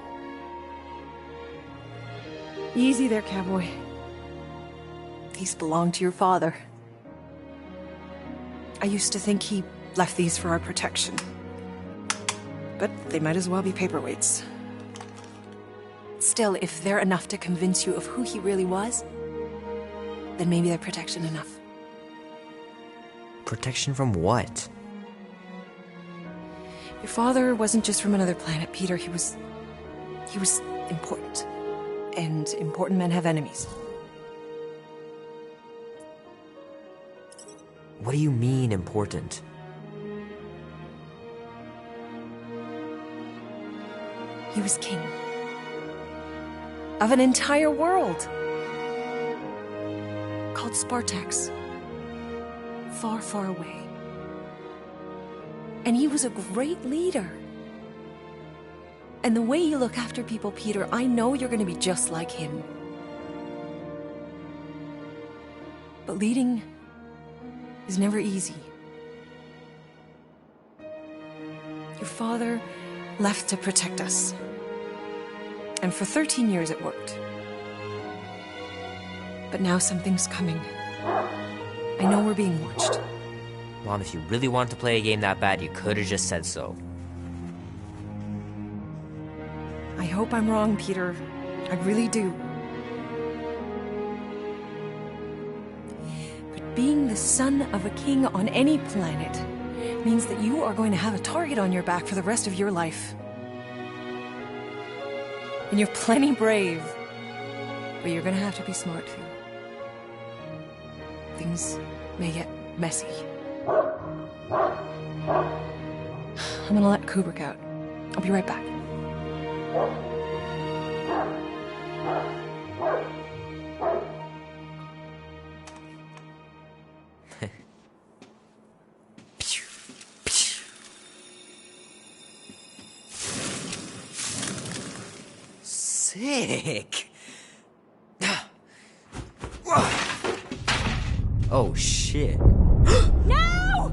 Easy there, cowboy. These belong to your father. I used to think he left these for our protection. But they might as well be paperweights. Still, if they're enough to convince you of who he really was, then maybe they're protection enough. Protection from what? Your father wasn't just from another planet, Peter. He was important. And important men have enemies. What do you mean, important? He was king. Of an entire world. Called Spartax. Far, far away. And he was a great leader. And the way you look after people, Peter, I know you're going to be just like him. But leading is never easy. Your father left to protect us. And for 13 years it worked. But now something's coming. I know we're being watched. Mom, if you really wanted to play a game that bad, you could have just said so. I hope I'm wrong, Peter. I really do. But being the son of a king on any planet means that you are going to have a target on your back for the rest of your life. And you're plenty brave, but you're gonna have to be smart too. Things may get messy. I'm gonna let Kubrick out. I'll be right back. Sick. Oh shit. No!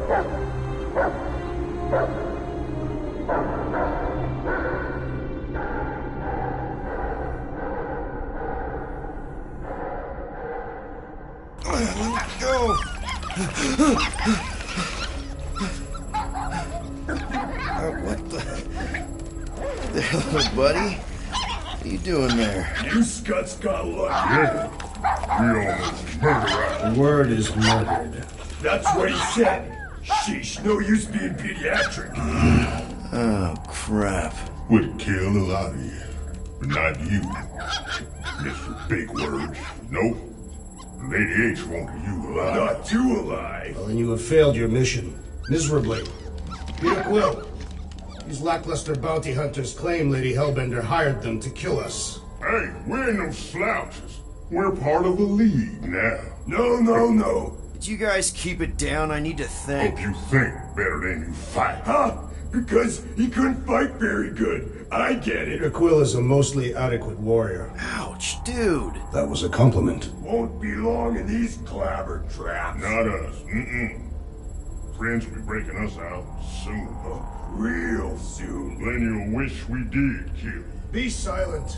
Go! What the hell, buddy? What are you doing there? You scuts got lucky. Yeah. We almost murdered The word is murdered. That's what he said. Sheesh, no use being pediatric. Oh, crap. Would kill a lot of you, but not you. Mr. Big Words. Nope. Lady H wanted you alive. Not you alive. Well, then you have failed your mission. Miserably. Peter Quill. These lackluster bounty hunters claim Lady Hellbender hired them to kill us. Hey, we're no slouches. We're part of a league now. No. Did you guys keep it down? I need to think. Hope you think better than you fight. Huh? Because he couldn't fight very good. I get it. Peter Quill is a mostly adequate warrior. Ouch, dude. That was a compliment. Won't be long in these clabber traps. Not us. Friends will be breaking us out soon. Real soon. Then you'll wish we did kill you. Be silent.